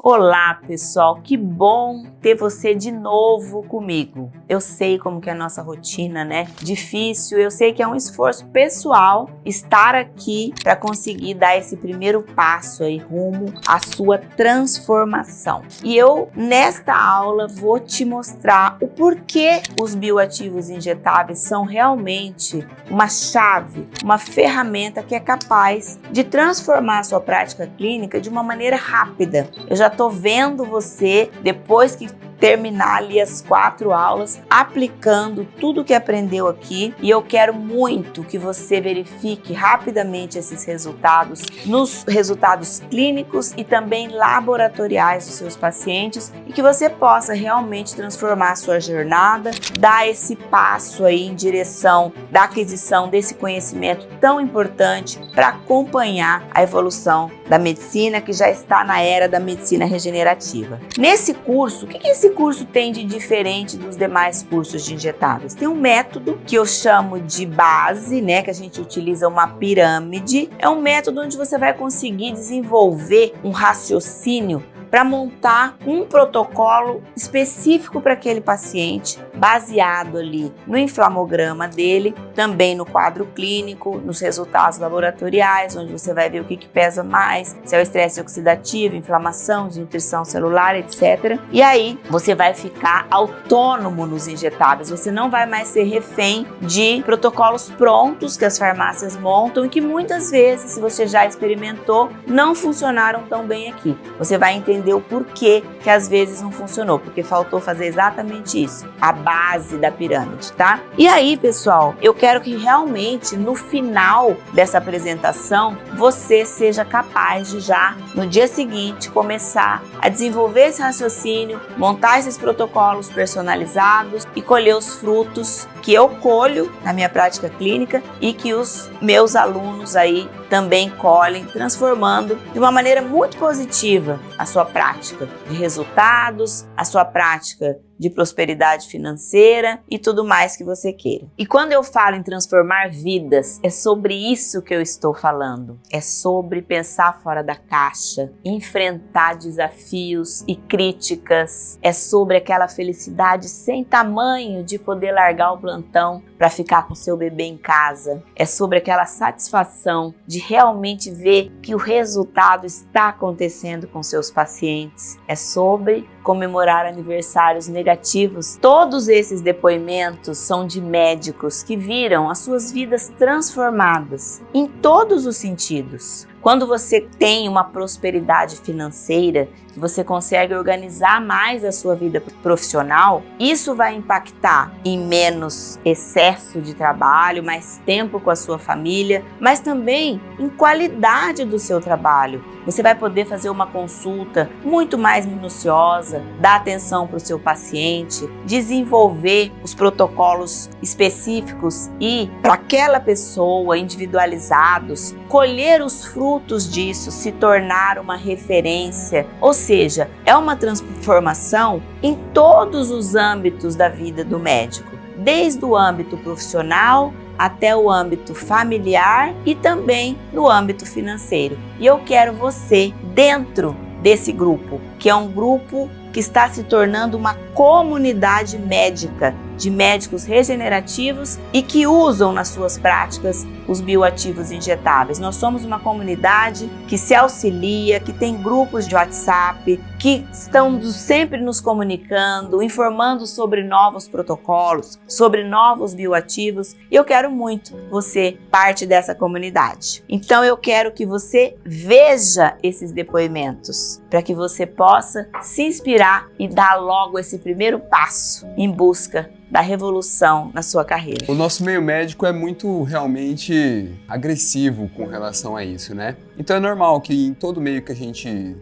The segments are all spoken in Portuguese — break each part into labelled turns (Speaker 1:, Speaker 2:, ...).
Speaker 1: Olá, pessoal, que bom ter você de novo comigo. Eu sei como que é a nossa rotina, né? Difícil, eu sei que é um esforço pessoal estar aqui para conseguir dar esse primeiro passo aí rumo à sua transformação. E eu, nesta aula, vou te mostrar o porquê os bioativos injetáveis são realmente uma chave, uma ferramenta que é capaz de transformar a sua prática clínica de uma maneira rápida. Eu já estou vendo você, depois que terminar ali as 4 aulas, aplicando tudo que aprendeu aqui, e eu quero muito que você verifique rapidamente esses resultados nos resultados clínicos e também laboratoriais dos seus pacientes e que você possa realmente transformar a sua jornada, dar esse passo aí em direção da aquisição desse conhecimento tão importante para acompanhar a evolução da medicina, que já está na era da medicina regenerativa. Nesse curso, o que esse curso tem de diferente dos demais cursos de injetáveis? Tem um método que eu chamo de base, né, que a gente utiliza uma pirâmide. É um método onde você vai conseguir desenvolver um raciocínio para montar um protocolo específico para aquele paciente, baseado ali no inflamograma dele, também no quadro clínico, nos resultados laboratoriais, onde você vai ver o que pesa mais, se é o estresse oxidativo, inflamação, desnutrição celular, etc. E aí você vai ficar autônomo nos injetáveis, você não vai mais ser refém de protocolos prontos que as farmácias montam e que muitas vezes, se você já experimentou, não funcionaram tão bem aqui. Você vai entender o porquê que às vezes não funcionou, porque faltou fazer exatamente isso, a base da pirâmide, tá? E aí, pessoal, eu quero que realmente no final dessa apresentação você seja capaz de já no dia seguinte começar a desenvolver esse raciocínio, montar esses protocolos personalizados e colher os frutos que eu colho na minha prática clínica e que os meus alunos aí também colhem, transformando de uma maneira muito positiva a sua prática de resultados, a sua prática de prosperidade financeira e tudo mais que você queira. E quando eu falo em transformar vidas, é sobre isso que eu estou falando. É sobre pensar fora da caixa, enfrentar desafios e críticas. É sobre aquela felicidade sem tamanho de poder largar o plantão para ficar com seu bebê em casa. É sobre aquela satisfação de realmente ver que o resultado está acontecendo com seus pacientes. É sobre comemorar aniversários negativos. Todos esses depoimentos são de médicos que viram as suas vidas transformadas em todos os sentidos. Quando você tem uma prosperidade financeira, que você consegue organizar mais a sua vida profissional, isso vai impactar em menos excesso de trabalho, mais tempo com a sua família, mas também em qualidade do seu trabalho. Você vai poder fazer uma consulta muito mais minuciosa, dar atenção para o seu paciente, desenvolver os protocolos específicos e para aquela pessoa individualizados, colher os frutos disso, se tornar uma referência, ou seja, é uma transformação em todos os âmbitos da vida do médico, desde o âmbito profissional até o âmbito familiar e também no âmbito financeiro. E eu quero você dentro desse grupo, que é um grupo que está se tornando uma comunidade médica de médicos regenerativos e que usam nas suas práticas os bioativos injetáveis. Nós somos uma comunidade que se auxilia, que tem grupos de WhatsApp, que estão sempre nos comunicando, informando sobre novos protocolos, sobre novos bioativos, e eu quero muito você parte dessa comunidade. Então eu quero que você veja esses depoimentos, para que você possa se inspirar e dar logo esse primeiro passo em busca da revolução na sua carreira.
Speaker 2: O nosso meio médico é muito realmente agressivo com relação a isso, né? Então é normal que em todo meio que a gente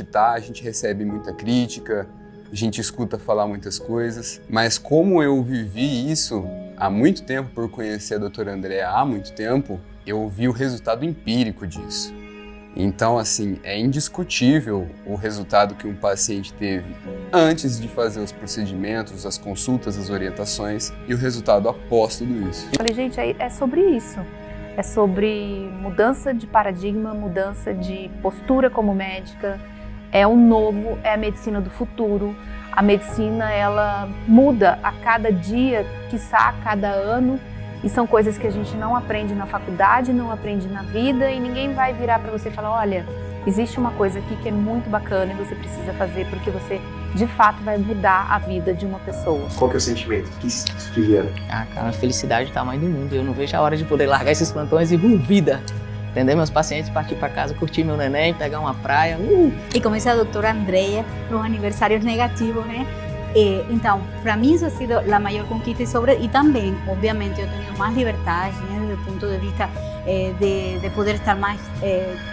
Speaker 2: tá, a gente recebe muita crítica, a gente escuta falar muitas coisas, mas como eu vivi isso há muito tempo, por conhecer a doutora Andréa há muito tempo, eu vi o resultado empírico disso. Então, assim, é indiscutível o resultado que um paciente teve antes de fazer os procedimentos, as consultas, as orientações e o resultado após tudo isso.
Speaker 3: Eu falei, gente, é sobre isso. É sobre mudança de paradigma, mudança de postura como médica, é o novo, é a medicina do futuro. A medicina, ela muda a cada dia, quiçá a cada ano, e são coisas que a gente não aprende na faculdade, não aprende na vida, e ninguém vai virar para você e falar, olha, existe uma coisa aqui que é muito bacana e você precisa fazer porque você, de fato, vai mudar a vida de uma pessoa.
Speaker 4: Qual que é o sentimento? O que isso te gera?
Speaker 5: Ah, cara, a felicidade é o tamanho do mundo. Eu não vejo a hora de poder largar esses plantões e vida. Entender meus pacientes, partir para casa, curtir meu neném, pegar uma praia.
Speaker 6: E como disse a doutora Andrea, os aniversários negativos, né? Então, para mim isso ha sido a maior conquista e também, obviamente, eu tenho mais liberdade, né, desde o ponto de vista de poder estar mais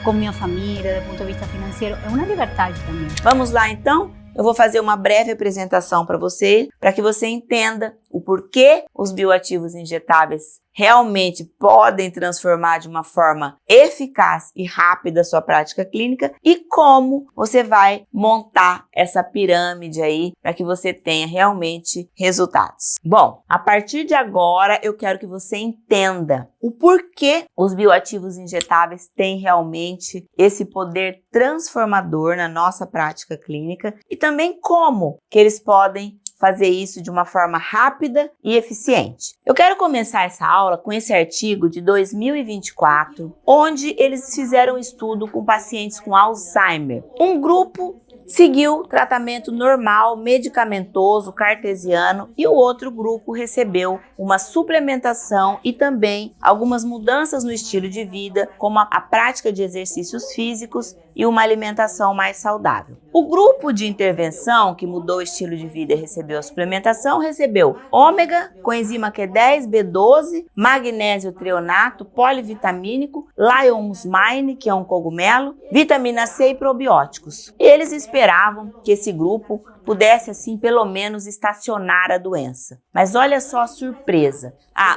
Speaker 6: com minha família, do ponto de vista financeiro, é uma liberdade também.
Speaker 1: Vamos lá então? Eu vou fazer uma breve apresentação para você que você entenda o porquê os bioativos injetáveis realmente podem transformar de uma forma eficaz e rápida a sua prática clínica e como você vai montar essa pirâmide aí para que você tenha realmente resultados. Bom, a partir de agora eu quero que você entenda o porquê os bioativos injetáveis têm realmente esse poder transformador na nossa prática clínica e também como que eles podem fazer isso de uma forma rápida e eficiente. Eu quero começar essa aula com esse artigo de 2024, onde eles fizeram um estudo com pacientes com Alzheimer. Um grupo seguiu tratamento normal, medicamentoso, cartesiano, e o outro grupo recebeu uma suplementação e também algumas mudanças no estilo de vida, como a prática de exercícios físicos e uma alimentação mais saudável. O grupo de intervenção, que mudou o estilo de vida e recebeu a suplementação, recebeu ômega, coenzima Q10, B12, magnésio treonato, polivitamínico, Lion's Mane, que é um cogumelo, vitamina C e probióticos. Eles esperavam que esse grupo pudesse, assim, pelo menos estacionar a doença. Mas olha só a surpresa.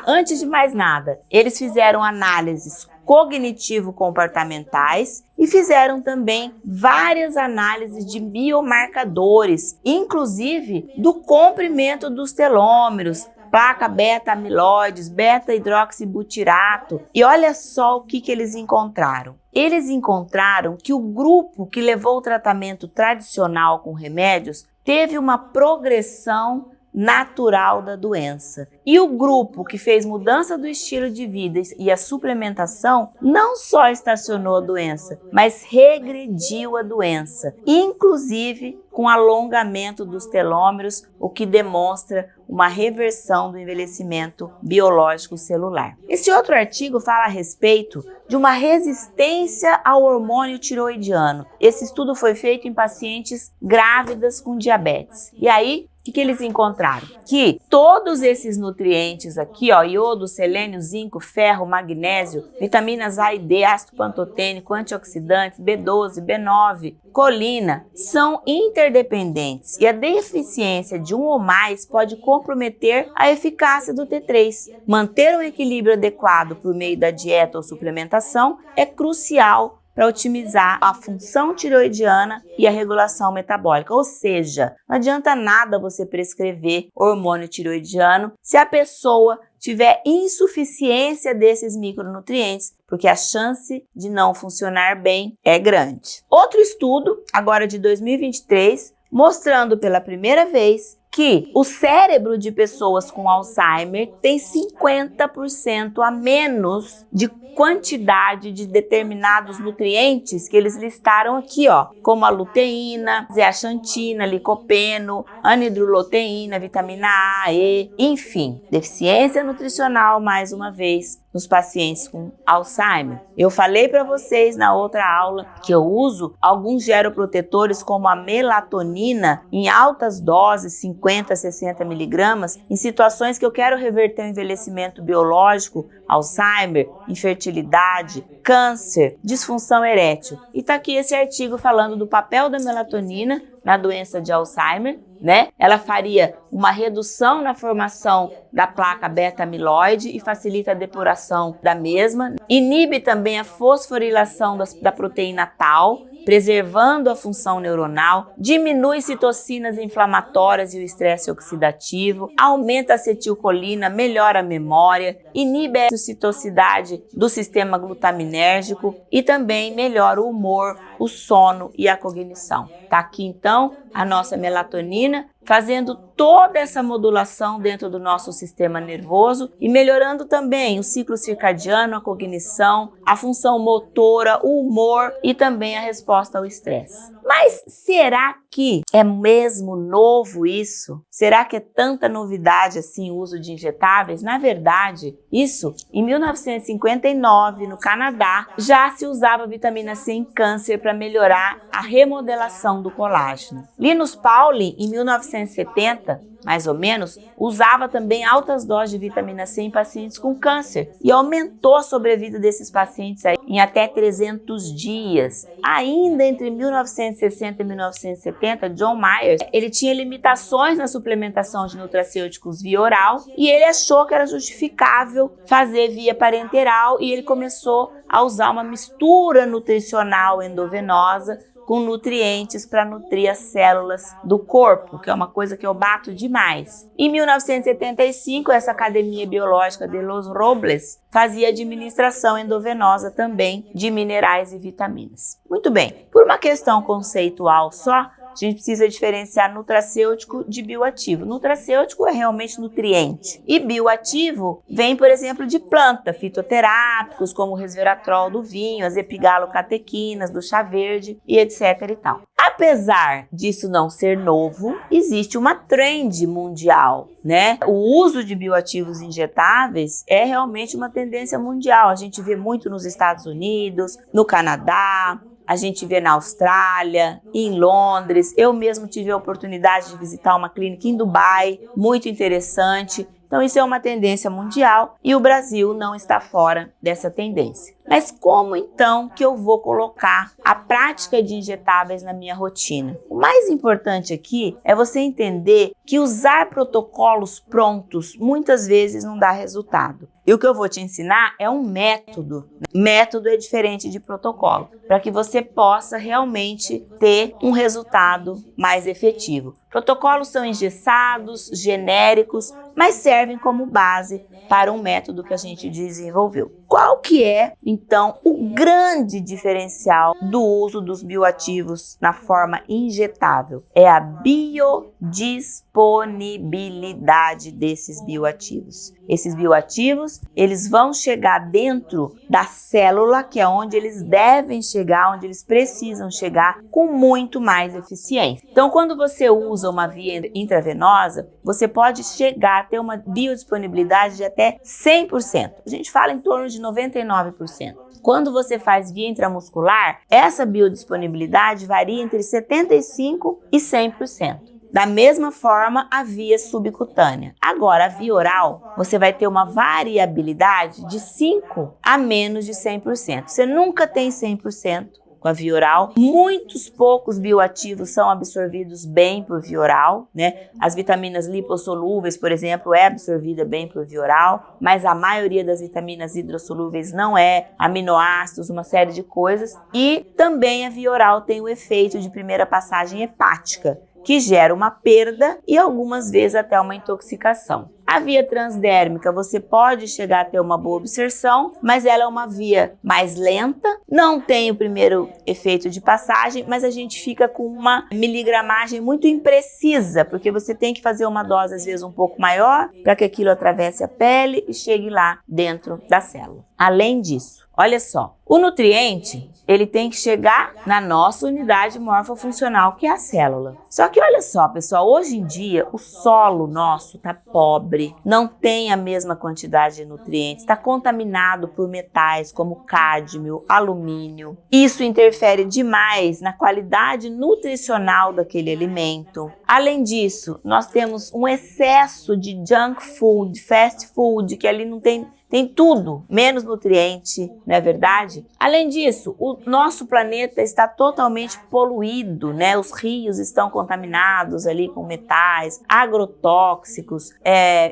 Speaker 1: Antes de mais nada, eles fizeram análises cognitivo-comportamentais e fizeram também várias análises de biomarcadores, inclusive do comprimento dos telômeros, placa beta-amiloides, beta-hidroxibutirato. E olha só o que eles encontraram. Eles encontraram que o grupo que levou o tratamento tradicional com remédios teve uma progressão natural da doença. E o grupo que fez mudança do estilo de vida e a suplementação não só estacionou a doença, mas regrediu a doença, inclusive com alongamento dos telômeros, o que demonstra uma reversão do envelhecimento biológico celular. Esse outro artigo fala a respeito de uma resistência ao hormônio tiroidiano. Esse estudo foi feito em pacientes grávidas com diabetes. E aí, o que eles encontraram? Que todos esses nutrientes aqui, iodo, selênio, zinco, ferro, magnésio, vitaminas A e D, ácido pantotênico, antioxidantes, B12, B9, colina, são interdependentes e a deficiência de um ou mais pode comprometer a eficácia do T3. Manter um equilíbrio adequado por meio da dieta ou suplementação é crucial para otimizar a função tiroidiana e a regulação metabólica. Ou seja, não adianta nada você prescrever hormônio tiroidiano se a pessoa tiver insuficiência desses micronutrientes, porque a chance de não funcionar bem é grande. Outro estudo, agora de 2023, mostrando pela primeira vez que o cérebro de pessoas com Alzheimer tem 50% a menos de quantidade de determinados nutrientes que eles listaram aqui, como a luteína, zeaxantina, licopeno, anidroproteína, vitamina A, E, enfim, deficiência nutricional, mais uma vez, nos pacientes com Alzheimer. Eu falei para vocês na outra aula que eu uso alguns geroprotetores como a melatonina em altas doses, 50 a 60 miligramas, em situações que eu quero reverter o envelhecimento biológico, Alzheimer, infertilidade, câncer, disfunção erétil. E tá aqui esse artigo falando do papel da melatonina na doença de Alzheimer, né? Ela faria uma redução na formação da placa beta-amiloide e facilita a depuração da mesma. Inibe também a fosforilação da proteína tau preservando a função neuronal, diminui citocinas inflamatórias e o estresse oxidativo, aumenta a acetilcolina, melhora a memória, inibe a citosidade do sistema glutaminérgico e também melhora o humor, o sono e a cognição. Tá aqui então a nossa melatonina fazendo toda essa modulação dentro do nosso sistema nervoso e melhorando também o ciclo circadiano, a cognição, a função motora, o humor e também a resposta ao estresse. Mas será que é mesmo novo isso? Será que é tanta novidade assim o uso de injetáveis? Na verdade, isso em 1959 no Canadá já se usava vitamina C em câncer para melhorar a remodelação do colágeno. Linus Pauling, em 1970, mais ou menos, usava também altas doses de vitamina C em pacientes com câncer e aumentou a sobrevida desses pacientes aí em até 300 dias. Ainda entre 1960 e 1970, John Myers, ele tinha limitações na suplementação de nutracêuticos via oral e ele achou que era justificável fazer via parenteral e ele começou a usar uma mistura nutricional endovenosa com nutrientes para nutrir as células do corpo, que é uma coisa que eu bato demais. Em 1975, essa Academia Biológica de Los Robles fazia administração endovenosa também de minerais e vitaminas. Muito bem, por uma questão conceitual só, a gente precisa diferenciar nutracêutico de bioativo. Nutracêutico é realmente nutriente. E bioativo vem, por exemplo, de planta, fitoterápicos, como o resveratrol do vinho, as epigalocatequinas do chá verde e etc. e tal. Apesar disso não ser novo, existe uma trend mundial, né? O uso de bioativos injetáveis é realmente uma tendência mundial. A gente vê muito nos Estados Unidos, no Canadá, a gente vê na Austrália, em Londres. Eu mesmo tive a oportunidade de visitar uma clínica em Dubai, muito interessante. Então isso é uma tendência mundial e o Brasil não está fora dessa tendência. Mas como então que eu vou colocar a prática de injetáveis na minha rotina? O mais importante aqui é você entender que usar protocolos prontos muitas vezes não dá resultado. E o que eu vou te ensinar é um método. Método é diferente de protocolo, para que você possa realmente ter um resultado mais efetivo. Protocolos são engessados, genéricos, mas servem como base para um método que a gente desenvolveu. Qual que é, então, o grande diferencial do uso dos bioativos na forma injetável? É a biodisponibilidade desses bioativos. Esses bioativos, eles vão chegar dentro da célula, que é onde eles devem chegar, onde eles precisam chegar, com muito mais eficiência. Então, quando você usa uma via intravenosa, você pode chegar a ter uma biodisponibilidade de até 100%. A gente fala em torno de 99%. Quando você faz via intramuscular, essa biodisponibilidade varia entre 75% e 100%. Da mesma forma, a via subcutânea. Agora, a via oral, você vai ter uma variabilidade de 5% a menos de 100%. Você nunca tem 100% com a via oral. Muitos poucos bioativos são absorvidos bem por via oral, né? As vitaminas lipossolúveis, por exemplo, é absorvida bem por via oral, mas a maioria das vitaminas hidrossolúveis não é, aminoácidos, uma série de coisas. E também a via oral tem o efeito de primeira passagem hepática, que gera uma perda e algumas vezes até uma intoxicação. A via transdérmica você pode chegar a ter uma boa absorção, mas ela é uma via mais lenta, não tem o primeiro efeito de passagem, mas a gente fica com uma miligramagem muito imprecisa, porque você tem que fazer uma dose às vezes um pouco maior para que aquilo atravesse a pele e chegue lá dentro da célula. Além disso, olha só, o nutriente, ele tem que chegar na nossa unidade morfofuncional, que é a célula. Só que olha só, pessoal, hoje em dia o solo nosso tá pobre, não tem a mesma quantidade de nutrientes, está contaminado por metais como cádmio, alumínio. Isso interfere demais na qualidade nutricional daquele alimento. Além disso, nós temos um excesso de junk food, fast food, que ali não tem tem tudo, menos nutriente, não é verdade? Além disso, o nosso planeta está totalmente poluído, né? Os rios estão contaminados ali com metais, agrotóxicos,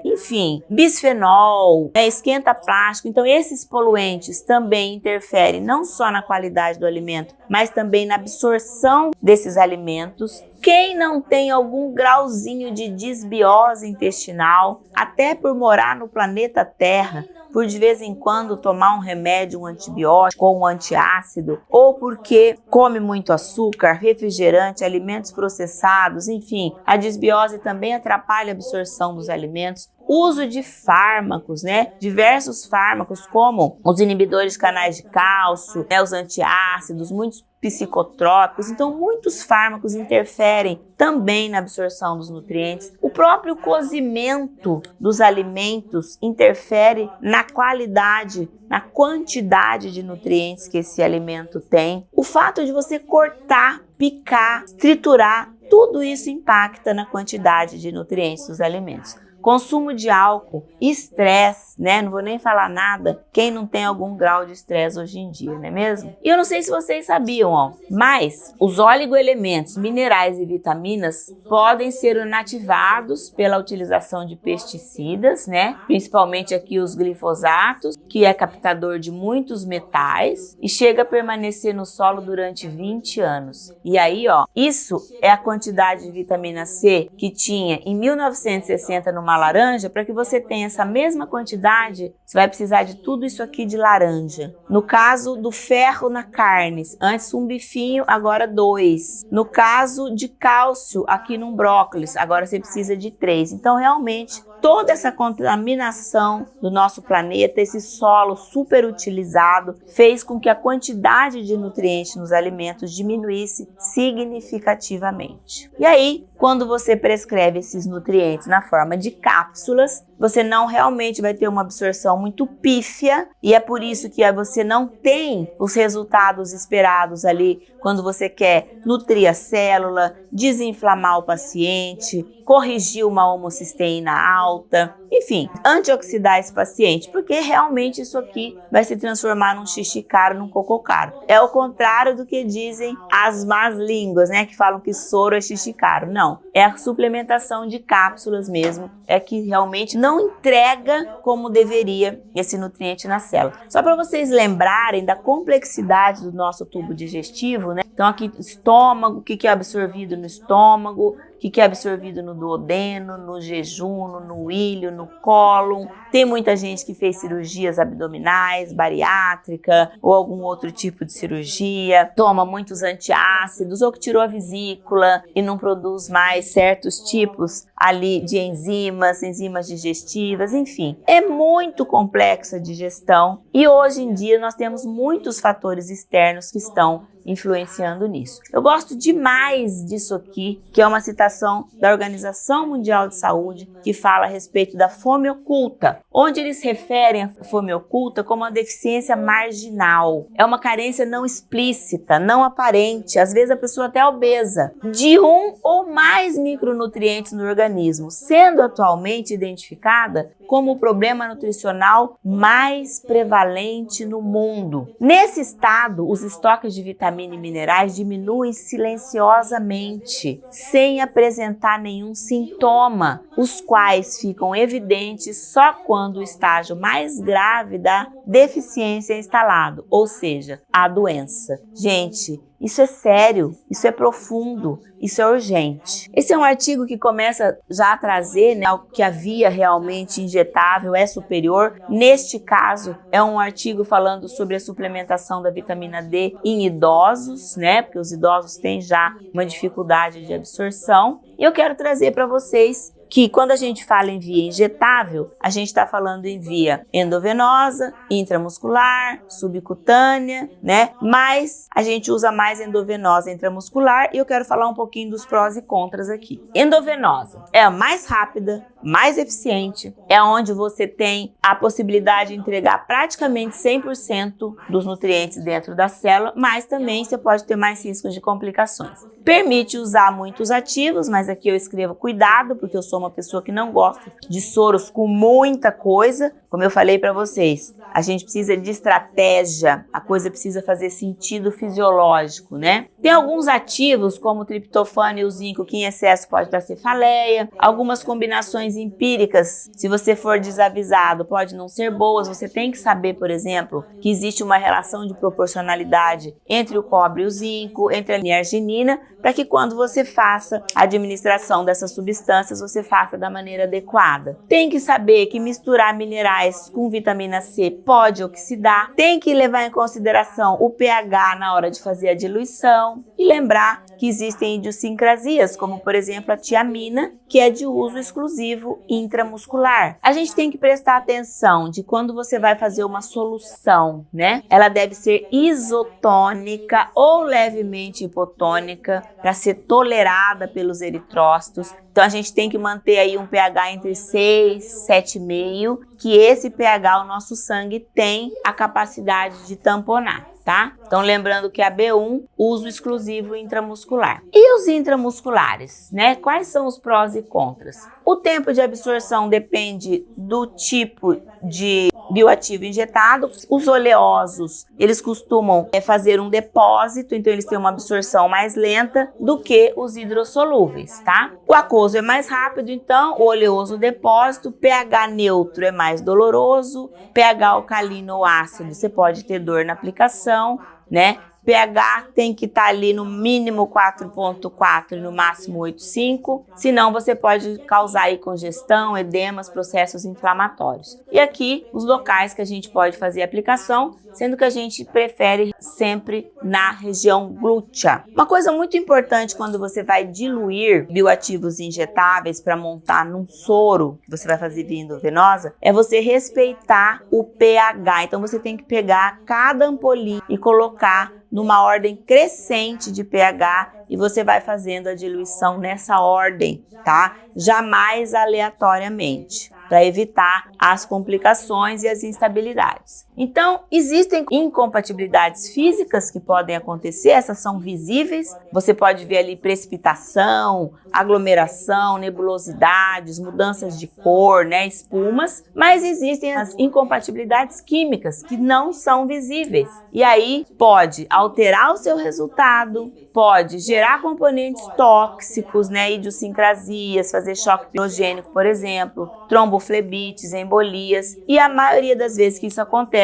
Speaker 1: enfim, bisfenol, esquenta plástico. Então, esses poluentes também interferem não só na qualidade do alimento, mas também na absorção desses alimentos. Quem não tem algum grauzinho de disbiose intestinal, até por morar no planeta Terra, por de vez em quando tomar um remédio, um antibiótico ou um antiácido, ou porque come muito açúcar, refrigerante, alimentos processados, enfim, a disbiose também atrapalha a absorção dos alimentos. Uso de fármacos, né? Diversos fármacos, como os inibidores de canais de cálcio, os antiácidos, muitos psicotrópicos. Então, muitos fármacos interferem também na absorção dos nutrientes. O próprio cozimento dos alimentos interfere na qualidade, na quantidade de nutrientes que esse alimento tem. O fato de você cortar, picar, triturar, tudo isso impacta na quantidade de nutrientes dos alimentos. Consumo de álcool, estresse, né? Não vou nem falar nada, quem não tem algum grau de estresse hoje em dia, não é mesmo? E eu não sei se vocês sabiam, mas os oligoelementos, minerais e vitaminas podem ser inativados pela utilização de pesticidas, né? Principalmente aqui os glifosatos, que é captador de muitos metais e chega a permanecer no solo durante 20 anos. E aí, isso é a quantidade de vitamina C que tinha em 1960 numa laranja. Para que você tenha essa mesma quantidade, você vai precisar de tudo isso aqui de laranja. No caso do ferro na carne, antes um bifinho, agora 2. No caso de cálcio aqui num brócolis, agora você precisa de 3. Então, realmente, toda essa contaminação do nosso planeta, esse solo super utilizado, fez com que a quantidade de nutrientes nos alimentos diminuísse significativamente. E aí, quando você prescreve esses nutrientes na forma de cápsulas, você não realmente vai ter uma absorção muito pífia, e é por isso que você não tem os resultados esperados ali quando você quer nutrir a célula, desinflamar o paciente, corrigir uma homocisteína alta, enfim, antioxidar esse paciente, porque realmente isso aqui vai se transformar num xixi caro, num cocô caro. É o contrário do que dizem as más línguas, né, que falam que soro é xixi caro. Não, é a suplementação de cápsulas mesmo, é que realmente não entrega como deveria esse nutriente na célula. Só para vocês lembrarem da complexidade do nosso tubo digestivo, né? Então aqui estômago, o que é absorvido no estômago, o que é absorvido no duodeno, no jejum, no ilho, no cólon. Tem muita gente que fez cirurgias abdominais, bariátrica ou algum outro tipo de cirurgia, toma muitos antiácidos ou que tirou a vesícula e não produz mais certos tipos ali de enzimas digestivas, enfim. É muito complexa a digestão e hoje em dia nós temos muitos fatores externos que estão influenciando nisso. Eu gosto demais disso aqui, que é uma citação da Organização Mundial de Saúde, que fala a respeito da fome oculta, onde eles referem a fome oculta como uma deficiência marginal. É uma carência não explícita, não aparente, às vezes a pessoa até obesa, de um ou mais micronutrientes no organismo, sendo atualmente identificada como o problema nutricional mais prevalente no mundo. Nesse estado, os estoques de vitamina e minerais diminuem silenciosamente, sem apresentar nenhum sintoma, os quais ficam evidentes só quando o estágio mais grave da deficiência é instalado, ou seja, a doença. Gente, isso é sério, isso é profundo, isso é urgente. Esse é um artigo que começa já a trazer, né, o que a via realmente injetável é superior. Neste caso, é um artigo falando sobre a suplementação da vitamina D em idosos, né, porque os idosos têm já uma dificuldade de absorção. E eu quero trazer para vocês que quando a gente fala em via injetável, a gente está falando em via endovenosa, intramuscular, subcutânea, né? Mas a gente usa mais endovenosa e intramuscular e eu quero falar um pouquinho dos prós e contras aqui. Endovenosa é a mais rápida, mais eficiente, é onde você tem a possibilidade de entregar praticamente 100% dos nutrientes dentro da célula, mas também você pode ter mais riscos de complicações. Permite usar muitos ativos, mas aqui eu escrevo cuidado, porque eu sou uma pessoa que não gosta de soros com muita coisa, como eu falei para vocês, a gente precisa de estratégia, a coisa precisa fazer sentido fisiológico, né? Tem alguns ativos, como o triptofano e o zinco, que em excesso pode dar cefaleia. Algumas combinações empíricas, se você for desavisado, pode não ser boas. Você tem que saber, por exemplo, que existe uma relação de proporcionalidade entre o cobre e o zinco, entre a niacinamida, para que quando você faça a administração dessas substâncias, você faça da maneira adequada. Tem que saber que misturar minerais com vitamina C pode oxidar. Tem que levar em consideração o pH na hora de fazer a diluição. E lembrar que existem idiosincrasias, como por exemplo a tiamina, que é de uso exclusivo intramuscular. A gente tem que prestar atenção de quando você vai fazer uma solução, né? Ela deve ser isotônica ou levemente hipotônica para ser tolerada pelos eritrócitos. Então a gente tem que manter aí um pH entre 6 e 7,5, que esse pH o nosso sangue tem a capacidade de tamponar, tá? Então lembrando que a B1, uso exclusivo intramuscular. E os intramusculares, né? Quais são os prós e contras? O tempo de absorção depende do tipo de bioativo injetado. Os oleosos, eles costumam fazer um depósito, então eles têm uma absorção mais lenta do que os hidrossolúveis, tá? O aquoso é mais rápido, então o oleoso depósito, pH neutro é mais doloroso, pH alcalino ou ácido, você pode ter dor na aplicação, né? pH tem que estar ali no mínimo 4,4 e no máximo 8,5, senão você pode causar aí congestão, edemas, processos inflamatórios. E aqui os locais que a gente pode fazer a aplicação, sendo que a gente prefere sempre na região glútea. Uma coisa muito importante quando você vai diluir bioativos injetáveis para montar num soro que você vai fazer via endovenosa, é você respeitar o pH. Então você tem que pegar cada ampolinha e colocar numa ordem crescente de pH e você vai fazendo a diluição nessa ordem, tá? Jamais aleatoriamente, para evitar as complicações e as instabilidades. Então, existem incompatibilidades físicas que podem acontecer, essas são visíveis. Você pode ver ali precipitação, aglomeração, nebulosidades, mudanças de cor, né, espumas, mas existem as incompatibilidades químicas que não são visíveis. E aí pode alterar o seu resultado, pode gerar componentes tóxicos, né, idiosincrasias, fazer choque pirogênico, por exemplo, tromboflebites, embolias, e a maioria das vezes que isso acontece,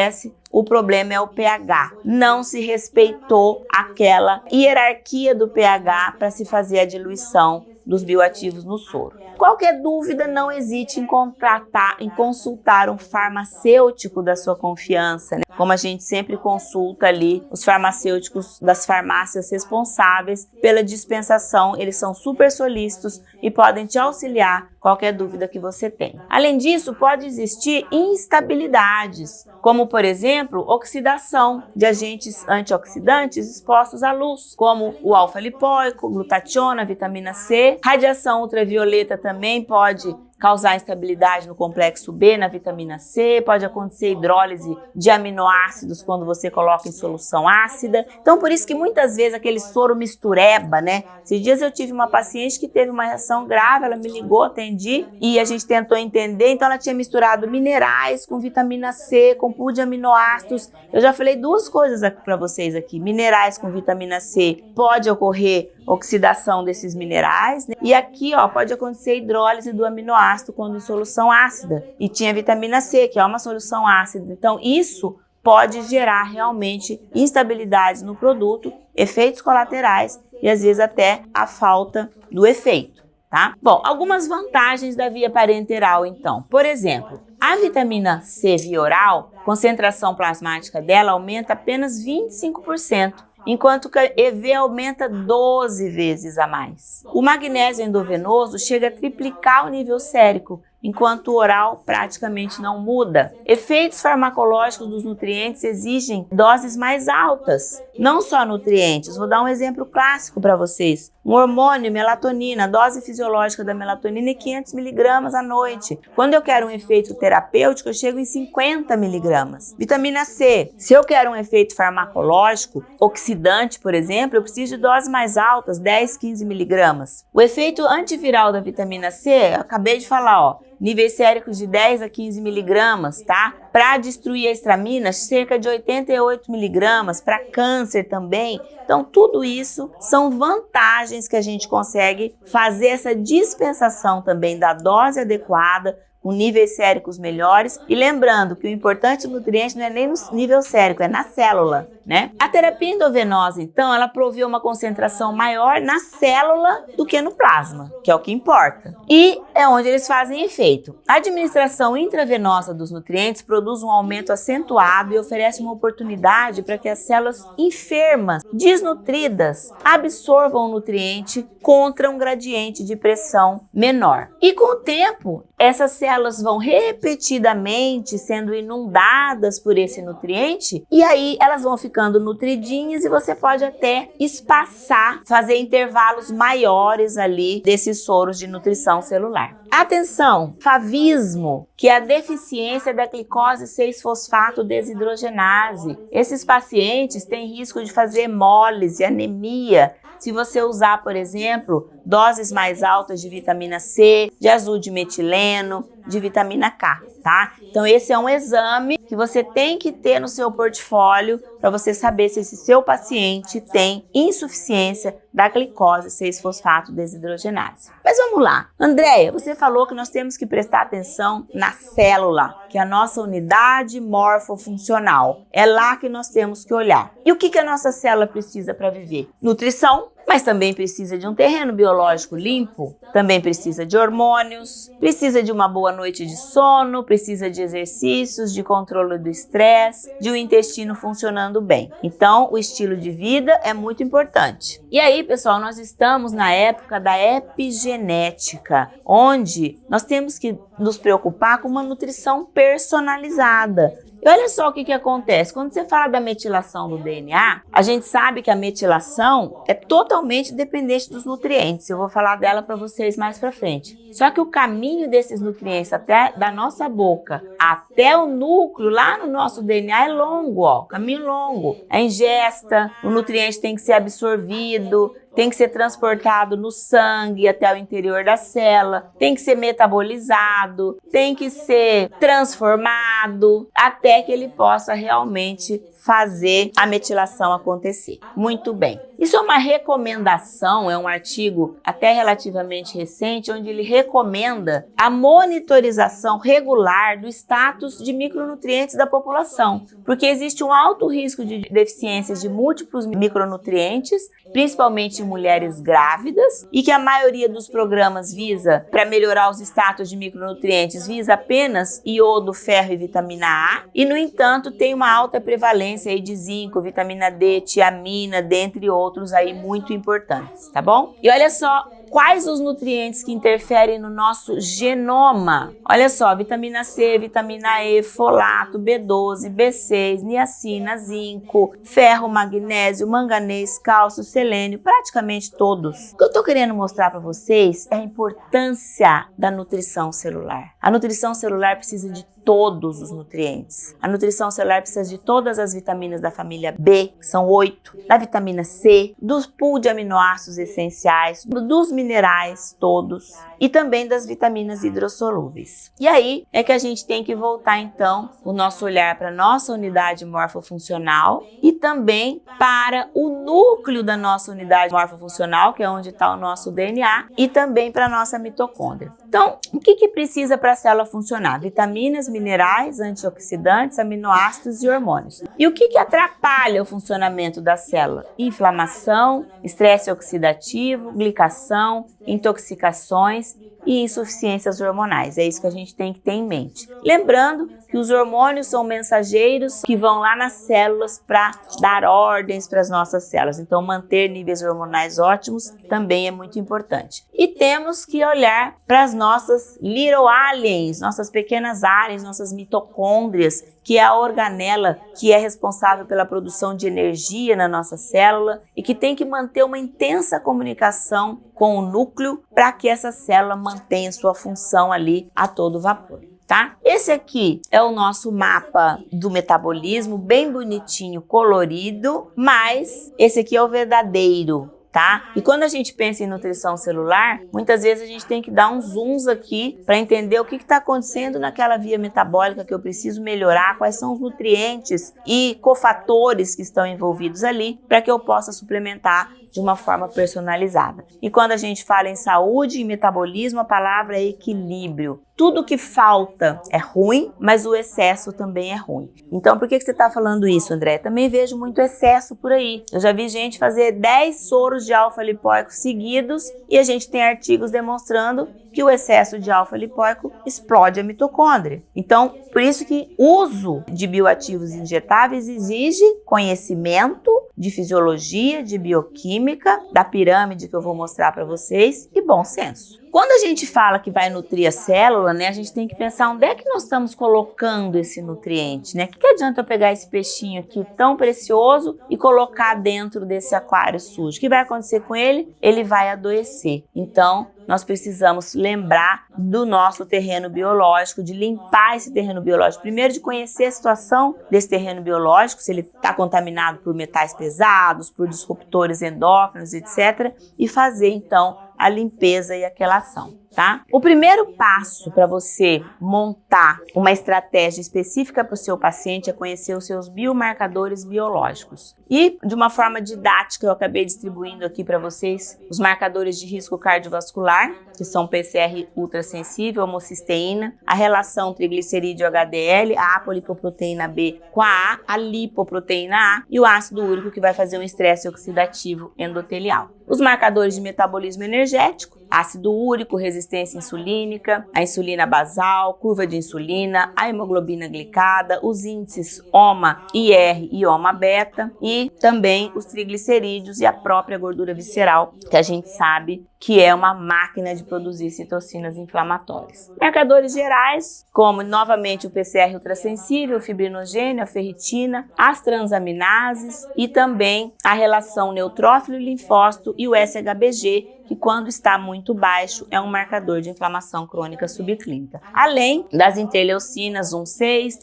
Speaker 1: o problema é o pH. Não se respeitou aquela hierarquia do pH para se fazer a diluição dos bioativos no soro. Qualquer dúvida, não hesite em consultar um farmacêutico da sua confiança, né? Como a gente sempre consulta ali os farmacêuticos das farmácias responsáveis pela dispensação, eles são super solícitos e podem te auxiliar qualquer dúvida que você tenha. Além disso, pode existir instabilidades, como por exemplo, oxidação de agentes antioxidantes expostos à luz, como o alfa-lipóico, glutationa, vitamina C. Radiação ultravioleta também pode causar instabilidade no complexo B, na vitamina C, pode acontecer hidrólise de aminoácidos quando você coloca em solução ácida. Então, por isso que muitas vezes aquele soro mistureba, né? Esses dias eu tive uma paciente que teve uma reação grave, ela me ligou, atendi, e a gente tentou entender, então ela tinha misturado minerais com vitamina C, com pool de aminoácidos. Eu já falei duas coisas para vocês aqui, minerais com vitamina C, pode ocorrer oxidação desses minerais, né? E aqui, ó, pode acontecer hidrólise do aminoácido quando em solução ácida. E tinha vitamina C, que é uma solução ácida. Então, isso pode gerar realmente instabilidades no produto, efeitos colaterais e às vezes até a falta do efeito, tá? Bom, algumas vantagens da via parenteral, então. Por exemplo, a vitamina C via oral, concentração plasmática dela aumenta apenas 25%. Enquanto que a EV aumenta 12 vezes a mais. O magnésio endovenoso chega a triplicar o nível sérico, enquanto o oral praticamente não muda. Efeitos farmacológicos dos nutrientes exigem doses mais altas, não só nutrientes. Vou dar um exemplo clássico para vocês. Um hormônio, melatonina, a dose fisiológica da melatonina é 500 mg à noite. Quando eu quero um efeito terapêutico, eu chego em 50 mg. Vitamina C, se eu quero um efeito farmacológico, oxidante, por exemplo, eu preciso de doses mais altas, 10, 15 mg. O efeito antiviral da vitamina C, eu acabei de falar, ó, níveis séricos de 10 a 15 miligramas, tá? Para destruir a estramina, cerca de 88 miligramas, para câncer também. Então, tudo isso são vantagens que a gente consegue fazer essa dispensação também da dose adequada, com níveis séricos melhores. E lembrando que o importante do nutriente não é nem no nível sérico, é na célula, né? A terapia endovenosa, então, ela provê uma concentração maior na célula do que no plasma, que é o que importa. E é onde eles fazem efeito. A administração intravenosa dos nutrientes produz um aumento acentuado e oferece uma oportunidade para que as células enfermas, desnutridas, absorvam o nutriente contra um gradiente de pressão menor. E com o tempo, essas células vão repetidamente sendo inundadas por esse nutriente e aí elas vão ficando nutridinhas e você pode até espaçar, fazer intervalos maiores ali desses soros de nutrição celular. Atenção, favismo, que é a deficiência da glicose 6-fosfato desidrogenase. Esses pacientes têm risco de fazer hemólise, anemia, se você usar, por exemplo, doses mais altas de vitamina C, de azul de metileno, de vitamina K, tá? Então esse é um exame que você tem que ter no seu portfólio para você saber se esse seu paciente tem insuficiência da glicose 6-fosfato desidrogenase. Mas vamos lá. Andréia, você falou que nós temos que prestar atenção na célula, que é a nossa unidade morfofuncional. É lá que nós temos que olhar. E o que a nossa célula precisa para viver? Nutrição, mas também precisa de um terreno biológico limpo, também precisa de hormônios, precisa de uma boa noite de sono, precisa de exercícios, de controle do estresse, de um intestino funcionando bem. Então, o estilo de vida é muito importante. E aí, pessoal, nós estamos na época da epigenética, onde nós temos que nos preocupar com uma nutrição personalizada. E olha só o que acontece. Quando você fala da metilação do DNA, a gente sabe que a metilação é totalmente dependente dos nutrientes. Eu vou falar dela para vocês mais para frente. Só que o caminho desses nutrientes até da nossa boca até o núcleo lá no nosso DNA é longo, ó, caminho longo. A ingesta, o nutriente tem que ser absorvido, tem que ser transportado no sangue até o interior da célula, tem que ser metabolizado, tem que ser transformado até que ele possa realmente fazer a metilação acontecer. Muito bem. Isso é uma recomendação, é um artigo até relativamente recente, onde ele recomenda a monitorização regular do status de micronutrientes da população, porque existe um alto risco de deficiências de múltiplos micronutrientes, principalmente em mulheres grávidas, e que a maioria dos programas visa, para melhorar os status de micronutrientes, visa apenas iodo, ferro e vitamina A, e no entanto tem uma alta prevalência aí de zinco, vitamina D, tiamina, dentre outros aí muito importantes, tá bom? E olha só quais os nutrientes que interferem no nosso genoma. Olha só, vitamina C, vitamina E, folato, B12, B6, niacina, zinco, ferro, magnésio, manganês, cálcio, selênio, praticamente todos. O que eu tô querendo mostrar para vocês é a importância da nutrição celular. A nutrição celular precisa de todos os nutrientes. A nutrição celular precisa de todas as vitaminas da família B, que são 8, da vitamina C, dos pool de aminoácidos essenciais, dos minerais todos e também das vitaminas hidrossolúveis. E aí é que a gente tem que voltar então o nosso olhar para a nossa unidade morfofuncional e também para o núcleo da nossa unidade morfofuncional, que é onde está o nosso DNA, e também para a nossa mitocôndria. Então, o que precisa para a célula funcionar? Vitaminas, minerais, antioxidantes, aminoácidos e hormônios. E o que atrapalha o funcionamento da célula? Inflamação, estresse oxidativo, glicação, intoxicações e insuficiências hormonais. É isso que a gente tem que ter em mente. Lembrando que os hormônios são mensageiros que vão lá nas células para dar ordens para as nossas células. Então, manter níveis hormonais ótimos também é muito importante. E temos que olhar para as nossas little aliens, nossas pequenas aliens, nossas mitocôndrias, que é a organela que é responsável pela produção de energia na nossa célula e que tem que manter uma intensa comunicação com o núcleo para que essa célula mantenha sua função ali a todo vapor. Tá? Esse aqui é o nosso mapa do metabolismo, bem bonitinho, colorido, mas esse aqui é o verdadeiro, tá? tá? E quando a gente pensa em nutrição celular, muitas vezes a gente tem que dar uns zooms aqui para entender o que está acontecendo naquela via metabólica que eu preciso melhorar, quais são os nutrientes e cofatores que estão envolvidos ali para que eu possa suplementar de uma forma personalizada. E quando a gente fala em saúde e metabolismo, a palavra é equilíbrio. Tudo que falta é ruim, mas o excesso também é ruim. Então, por que você está falando isso, André? Também vejo muito excesso por aí. Eu já vi gente fazer 10 soros de alfa-lipóico seguidos e a gente tem artigos demonstrando que o excesso de alfa-lipóico explode a mitocôndria. Então, por isso que o uso de bioativos injetáveis exige conhecimento de fisiologia, de bioquímica, da pirâmide que eu vou mostrar para vocês e bom senso. Quando a gente fala que vai nutrir a célula, né, a gente tem que pensar onde é que nós estamos colocando esse nutriente, né? O que adianta eu pegar esse peixinho aqui tão precioso e colocar dentro desse aquário sujo? O que vai acontecer com ele? Ele vai adoecer. Então, nós precisamos lembrar do nosso terreno biológico, de limpar esse terreno biológico. Primeiro, de conhecer a situação desse terreno biológico, se ele está contaminado por metais pesados, por disruptores endócrinos, etc. E fazer, então, a limpeza e a quelação, tá? O primeiro passo para você montar uma estratégia específica para o seu paciente é conhecer os seus biomarcadores biológicos. E, de uma forma didática, eu acabei distribuindo aqui para vocês os marcadores de risco cardiovascular, que são PCR ultrassensível, homocisteína, a relação triglicerídeo-HDL, a apolipoproteína B com a lipoproteína A e o ácido úrico, que vai fazer um estresse oxidativo endotelial. Os marcadores de metabolismo energético, ácido úrico, resistência insulínica, a insulina basal, curva de insulina, a hemoglobina glicada, os índices OMA-IR e OMA-beta e também os triglicerídeos e a própria gordura visceral, que a gente sabe que é uma máquina de produzir citocinas inflamatórias. Marcadores gerais, como novamente o PCR ultrassensível, o fibrinogênio, a ferritina, as transaminases e também a relação neutrófilo-linfócito e o SHBG, que quando está muito baixo é um marcador de inflamação crônica subclínica. Além das interleucinas 1,6,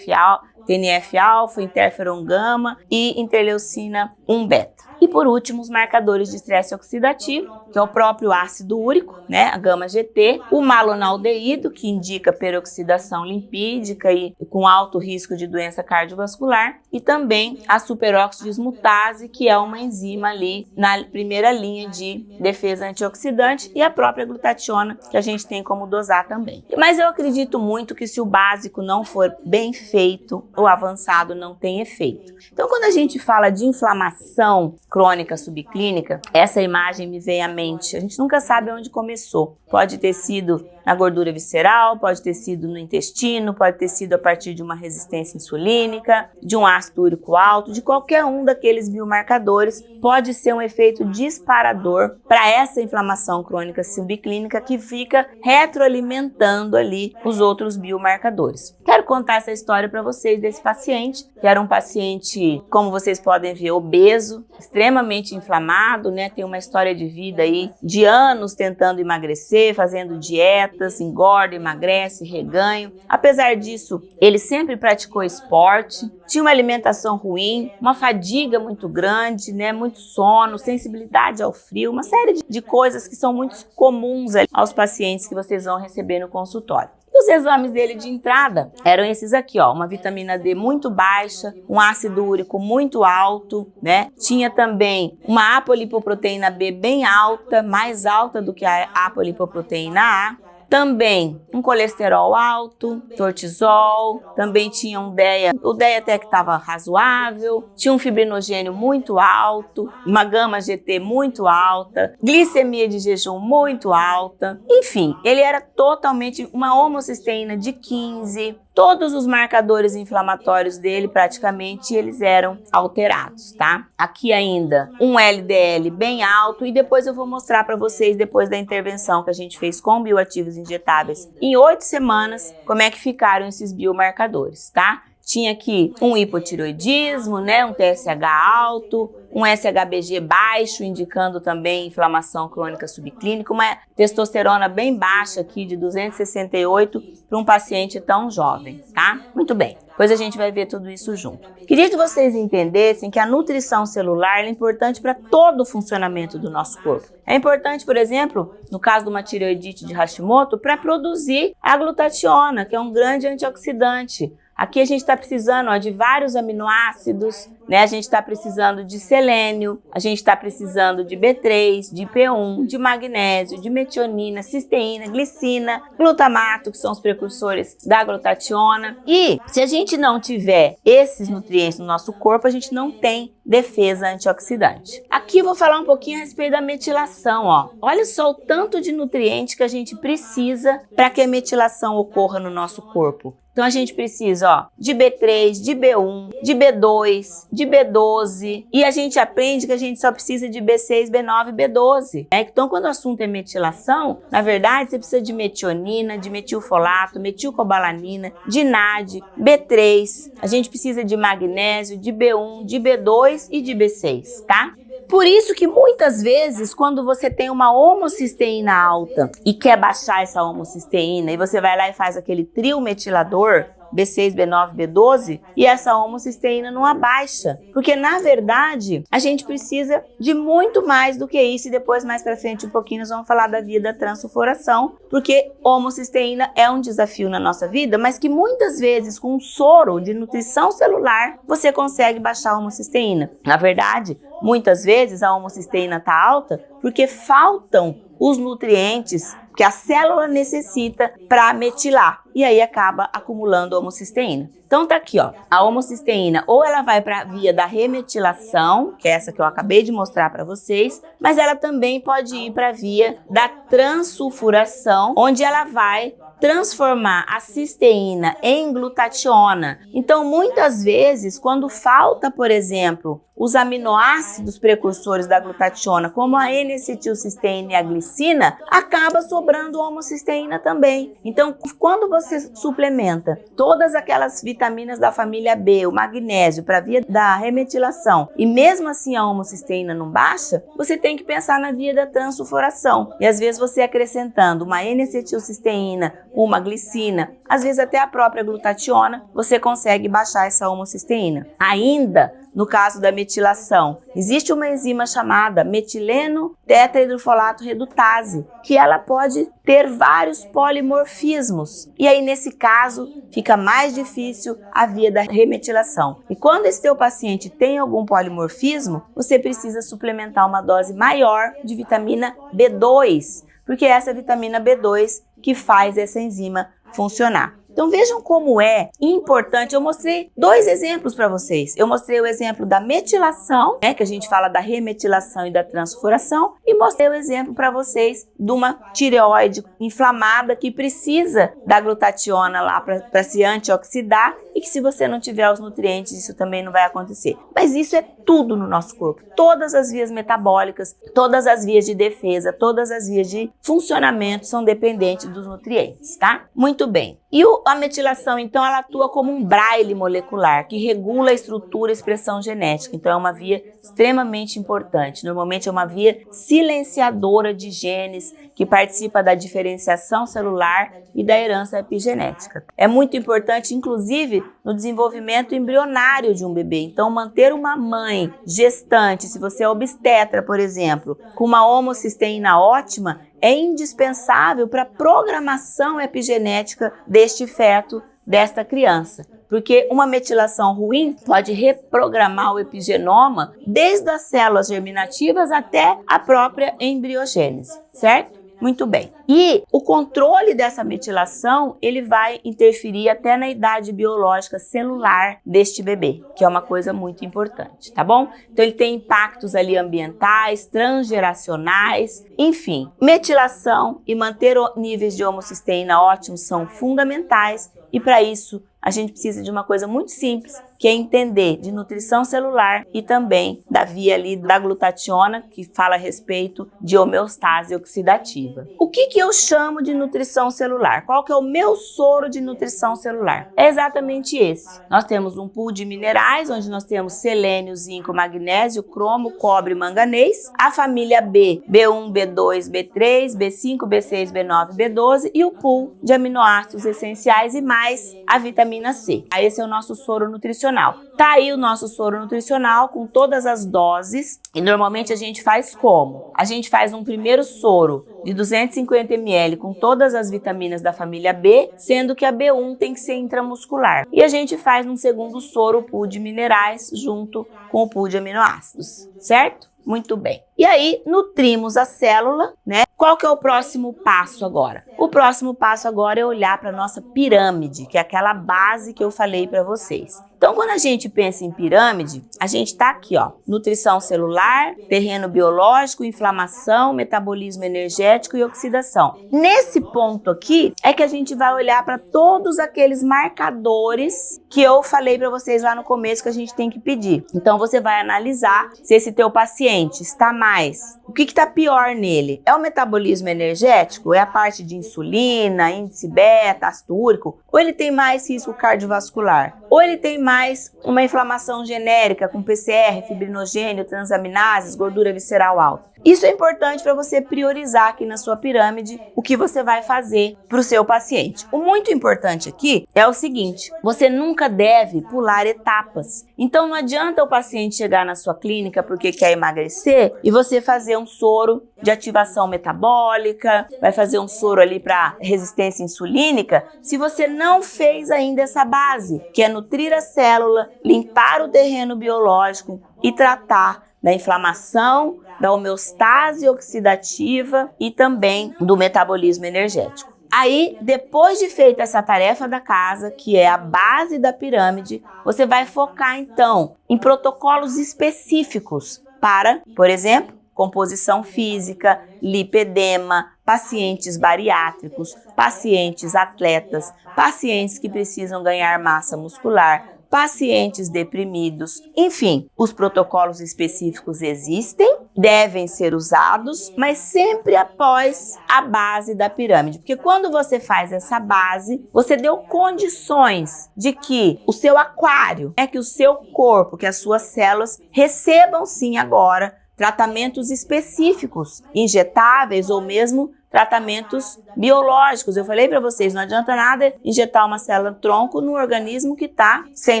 Speaker 1: TNF-alfa, interferon gama e interleucina 1-beta. E por último, os marcadores de estresse oxidativo, que é o próprio ácido úrico, né, a gama-GT, o malonaldeído, que indica peroxidação lipídica e com alto risco de doença cardiovascular, e também a superoxidismutase, que é uma enzima ali na primeira linha de defesa antioxidante, e a própria glutationa, que a gente tem como dosar também. Mas eu acredito muito que se o básico não for bem feito, o avançado não tem efeito. Então, quando a gente fala de inflamação crônica subclínica, essa imagem me vem à mente. A gente nunca sabe onde começou. Pode ter sido na gordura visceral, pode ter sido no intestino, pode ter sido a partir de uma resistência insulínica, de um ácido úrico alto, de qualquer um daqueles biomarcadores, pode ser um efeito disparador para essa inflamação crônica subclínica que fica retroalimentando ali os outros biomarcadores. Quero contar essa história para vocês desse paciente, que era um paciente, como vocês podem ver, obeso, extremamente inflamado, né? Tem uma história de vida aí de anos tentando emagrecer, fazendo dietas, engorda, emagrece, reganho. Apesar disso, ele sempre praticou esporte, tinha uma alimentação ruim, uma fadiga muito grande, né? Muito sono, sensibilidade ao frio, uma série de coisas que são muito comuns aos pacientes que vocês vão receber no consultório. E os exames dele de entrada eram esses aqui, ó, uma vitamina D muito baixa, um ácido úrico muito alto, né? Tinha também uma apolipoproteína B bem alta, mais alta do que a apolipoproteína A. Também um colesterol alto, cortisol, também tinha um DEA, o DEA até que estava razoável, tinha um fibrinogênio muito alto, uma gama-GT muito alta, glicemia de jejum muito alta, enfim, ele era totalmente uma homocisteína de 15, todos os marcadores inflamatórios dele praticamente eles eram alterados, tá? Aqui ainda um LDL bem alto e depois eu vou mostrar para vocês, depois da intervenção que a gente fez com bioativos injetáveis, em 8 semanas, como é que ficaram esses biomarcadores, tá? tinha aqui um hipotireoidismo, né, um TSH alto, um SHBG baixo, indicando também inflamação crônica subclínica, uma testosterona bem baixa aqui de 268 para um paciente tão jovem, tá? Muito bem, depois a gente vai ver tudo isso junto. Queria que vocês entendessem que a nutrição celular é importante para todo o funcionamento do nosso corpo. É importante, por exemplo, no caso de uma tireoidite de Hashimoto, para produzir a glutationa, que é um grande antioxidante. Aqui a gente está precisando de vários aminoácidos, né? A gente está precisando de selênio, a gente está precisando de B3, de P1, de magnésio, de metionina, cisteína, glicina, glutamato, que são os precursores da glutationa. E se a gente não tiver esses nutrientes no nosso corpo, a gente não tem defesa antioxidante. Aqui eu vou falar um pouquinho a respeito da metilação, ó. Olha só o tanto de nutriente que a gente precisa para que a metilação ocorra no nosso corpo. Então a gente precisa, ó, de B3, de B1, de B2, de B12 e a gente aprende que a gente só precisa de B6, B9 e B12. Então quando o assunto é metilação, na verdade você precisa de metionina, de metilfolato, metilcobalamina, de NAD, B3, a gente precisa de magnésio, de B1, de B2 e de B6, tá? Por isso que muitas vezes, quando você tem uma homocisteína alta e quer baixar essa homocisteína, e você vai lá e faz aquele trio metilador, B6, B9, B12, e essa homocisteína não abaixa. Porque, na verdade, a gente precisa de muito mais do que isso, e depois, mais pra frente, um pouquinho, nós vamos falar da via da transsulforação, porque homocisteína é um desafio na nossa vida, mas que muitas vezes, com um soro de nutrição celular, você consegue baixar a homocisteína. Na verdade, muitas vezes a homocisteína está alta porque faltam os nutrientes que a célula necessita para metilar e aí acaba acumulando homocisteína. Então tá aqui, ó, a homocisteína ou ela vai para a via da remetilação, que é essa que eu acabei de mostrar para vocês, mas ela também pode ir para a via da transsulfuração, onde ela vai transformar a cisteína em glutationa. Então, muitas vezes, quando falta, por exemplo, os aminoácidos precursores da glutationa, como a N-acetilcisteína e a glicina, acaba sobrando homocisteína também. Então, quando você suplementa todas aquelas vitaminas da família B, o magnésio, para a via da remetilação, e mesmo assim a homocisteína não baixa, você tem que pensar na via da transsulforação. E às vezes você acrescentando uma N-acetilcisteína, uma glicina, às vezes até a própria glutationa, você consegue baixar essa homocisteína. Ainda, no caso da metilação, existe uma enzima chamada metileno tetrahidrofolato redutase, que ela pode ter vários polimorfismos. E aí, nesse caso, fica mais difícil a via da remetilação. E quando esse teu paciente tem algum polimorfismo, você precisa suplementar uma dose maior de vitamina B2, porque é essa vitamina B2 que faz essa enzima funcionar. Então vejam como é importante. Eu mostrei dois exemplos para vocês. Eu mostrei o exemplo da metilação, né, que a gente fala da remetilação e da transsulfuração, e mostrei o exemplo para vocês de uma tireoide inflamada que precisa da glutationa lá para se antioxidar, e que se você não tiver os nutrientes, isso também não vai acontecer. Mas isso é tudo no nosso corpo. Todas as vias metabólicas, todas as vias de defesa, todas as vias de funcionamento são dependentes dos nutrientes, tá? Muito bem. E a metilação, então, ela atua como um braille molecular que regula a estrutura e expressão genética. Então, é uma via extremamente importante. Normalmente, é uma via silenciadora de genes que participa da diferenciação celular e da herança epigenética. É muito importante, inclusive, no desenvolvimento embrionário de um bebê. Então, manter uma mãe gestante, se você é obstetra, por exemplo, com uma homocisteína ótima, é indispensável para a programação epigenética deste feto, desta criança. Porque uma metilação ruim pode reprogramar o epigenoma desde as células germinativas até a própria embriogênese, certo? Muito bem. E o controle dessa metilação, ele vai interferir até na idade biológica celular deste bebê, que é uma coisa muito importante, tá bom? Então ele tem impactos ali ambientais, transgeracionais, enfim. Metilação e manter níveis de homocisteína ótimos são fundamentais, e para isso a gente precisa de uma coisa muito simples, que é entender de nutrição celular e também da via ali da glutationa, que fala a respeito de homeostase oxidativa. O que eu chamo de nutrição celular? Qual que é o meu soro de nutrição celular? É exatamente esse. Nós temos um pool de minerais, onde nós temos selênio, zinco, magnésio, cromo, cobre e manganês. A família B, B1, B2, B3, B5, B6, B9, B12 e o pool de aminoácidos essenciais e mais a vitamina C. Esse é o nosso soro nutricional. Tá aí o nosso soro nutricional com todas as doses e normalmente a gente faz como? A gente faz um primeiro soro de 250 ml com todas as vitaminas da família B, sendo que a B1 tem que ser intramuscular. E a gente faz um segundo soro, o pool de minerais, junto com o pool de aminoácidos, certo? Muito bem. E aí, nutrimos a célula, né? Qual que é o próximo passo agora? O próximo passo agora é olhar para a nossa pirâmide, que é aquela base que eu falei para vocês. Então, quando a gente pensa em pirâmide, a gente tá aqui, ó, nutrição celular, terreno biológico, inflamação, metabolismo energético e oxidação. Nesse ponto aqui é que a gente vai olhar para todos aqueles marcadores que eu falei para vocês lá no começo que a gente tem que pedir. Então, você vai analisar se esse teu paciente está mais. O que está pior nele? É o metabolismo energético? É a parte de insulina, índice beta, ácido úrico? Ou ele tem mais risco cardiovascular? Ou ele tem mais uma inflamação genérica com PCR, fibrinogênio, transaminases, gordura visceral alta? Isso é importante para você priorizar aqui na sua pirâmide o que você vai fazer para o seu paciente. O muito importante aqui é o seguinte: você nunca deve pular etapas. Então não adianta o paciente chegar na sua clínica porque quer emagrecer e você fazer um soro de ativação metabólica, vai fazer um soro ali para resistência insulínica, se você não fez ainda essa base, que é nutrir a célula, limpar o terreno biológico e tratar da inflamação, da homeostase oxidativa e também do metabolismo energético. Aí, depois de feita essa tarefa da casa, que é a base da pirâmide, você vai focar então em protocolos específicos para, por exemplo, composição física, lipedema, pacientes bariátricos, pacientes atletas, pacientes que precisam ganhar massa muscular, pacientes deprimidos, enfim, os protocolos específicos existem, devem ser usados, mas sempre após a base da pirâmide, porque quando você faz essa base, você deu condições de que o seu aquário, que o seu corpo, que as suas células recebam sim agora tratamentos específicos, injetáveis ou mesmo tratamentos biológicos. Eu falei para vocês, não adianta nada injetar uma célula-tronco no organismo que está sem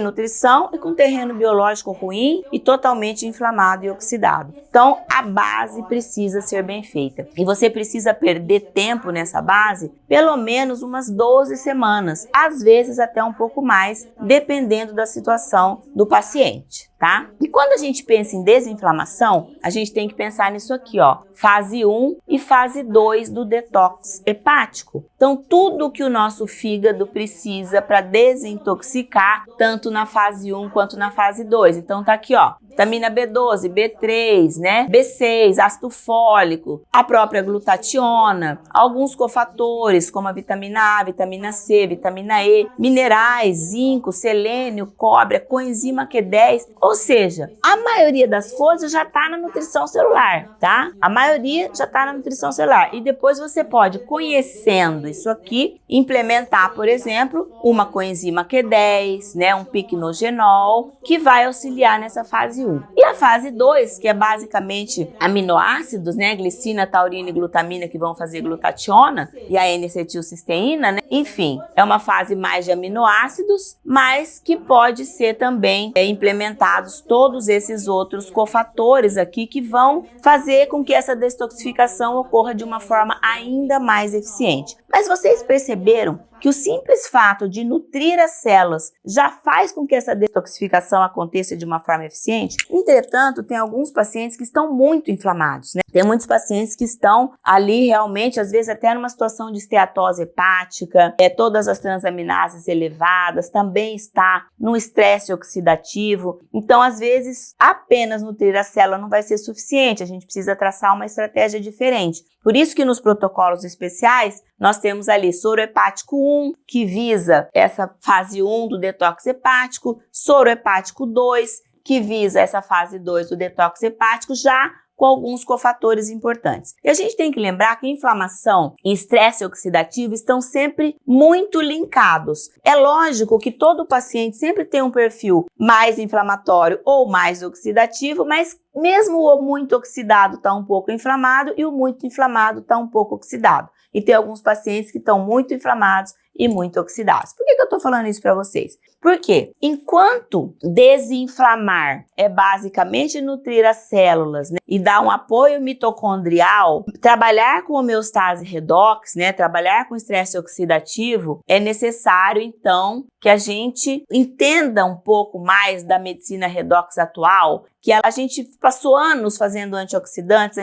Speaker 1: nutrição e com terreno biológico ruim e totalmente inflamado e oxidado. Então, a base precisa ser bem feita. E você precisa perder tempo nessa base, pelo menos umas 12 semanas, às vezes até um pouco mais, dependendo da situação do paciente, tá? E quando a gente pensa em desinflamação, a gente tem que pensar nisso aqui, ó, fase 1 e fase 2 do detox hepático. Então, tudo que o nosso fígado precisa para desintoxicar, tanto na fase 1 quanto na fase 2. Então, tá aqui, ó, vitamina B12, B3, né? B6, ácido fólico, a própria glutationa, alguns cofatores como a vitamina A, vitamina C, vitamina E, minerais, zinco, selênio, cobre, a coenzima Q10, ou seja, a maioria das coisas já está na nutrição celular, tá? A maioria já está na nutrição celular e depois você pode, conhecendo isso aqui, implementar, por exemplo, uma coenzima Q10, né? Um piquenogenol, que vai auxiliar nessa fase 1. E a fase 2, que é basicamente aminoácidos, né? Glicina, taurina e glutamina que vão fazer glutationa e a N-acetilcisteína, né? Enfim, é uma fase mais de aminoácidos, mas que pode ser também implementados todos esses outros cofatores aqui que vão fazer com que essa detoxificação ocorra de uma forma ainda mais eficiente. Mas vocês perceberam que o simples fato de nutrir as células já faz com que essa detoxificação aconteça de uma forma eficiente? Entretanto, tem alguns pacientes que estão muito inflamados, né? Tem muitos pacientes que estão ali realmente, às vezes até numa situação de esteatose hepática, todas as transaminases elevadas, também está no estresse oxidativo. Então, às vezes, apenas nutrir a célula não vai ser suficiente, a gente precisa traçar uma estratégia diferente. Por isso que nos protocolos especiais, nós temos ali soro hepático 1, que visa essa fase 1 do detox hepático, soro hepático 2, que visa essa fase 2 do detox hepático, já com alguns cofatores importantes. E a gente tem que lembrar que inflamação e estresse oxidativo estão sempre muito linkados. É lógico que todo paciente sempre tem um perfil mais inflamatório ou mais oxidativo, mas mesmo o muito oxidado está um pouco inflamado e o muito inflamado está um pouco oxidado. E tem alguns pacientes que estão muito inflamados e muito oxidados. Por que eu estou falando isso para vocês? Porque enquanto desinflamar é basicamente nutrir as células, né, e dar um apoio mitocondrial, trabalhar com homeostase redox, né, trabalhar com estresse oxidativo, é necessário então que a gente entenda um pouco mais da medicina redox atual, que a gente passou anos fazendo antioxidantes,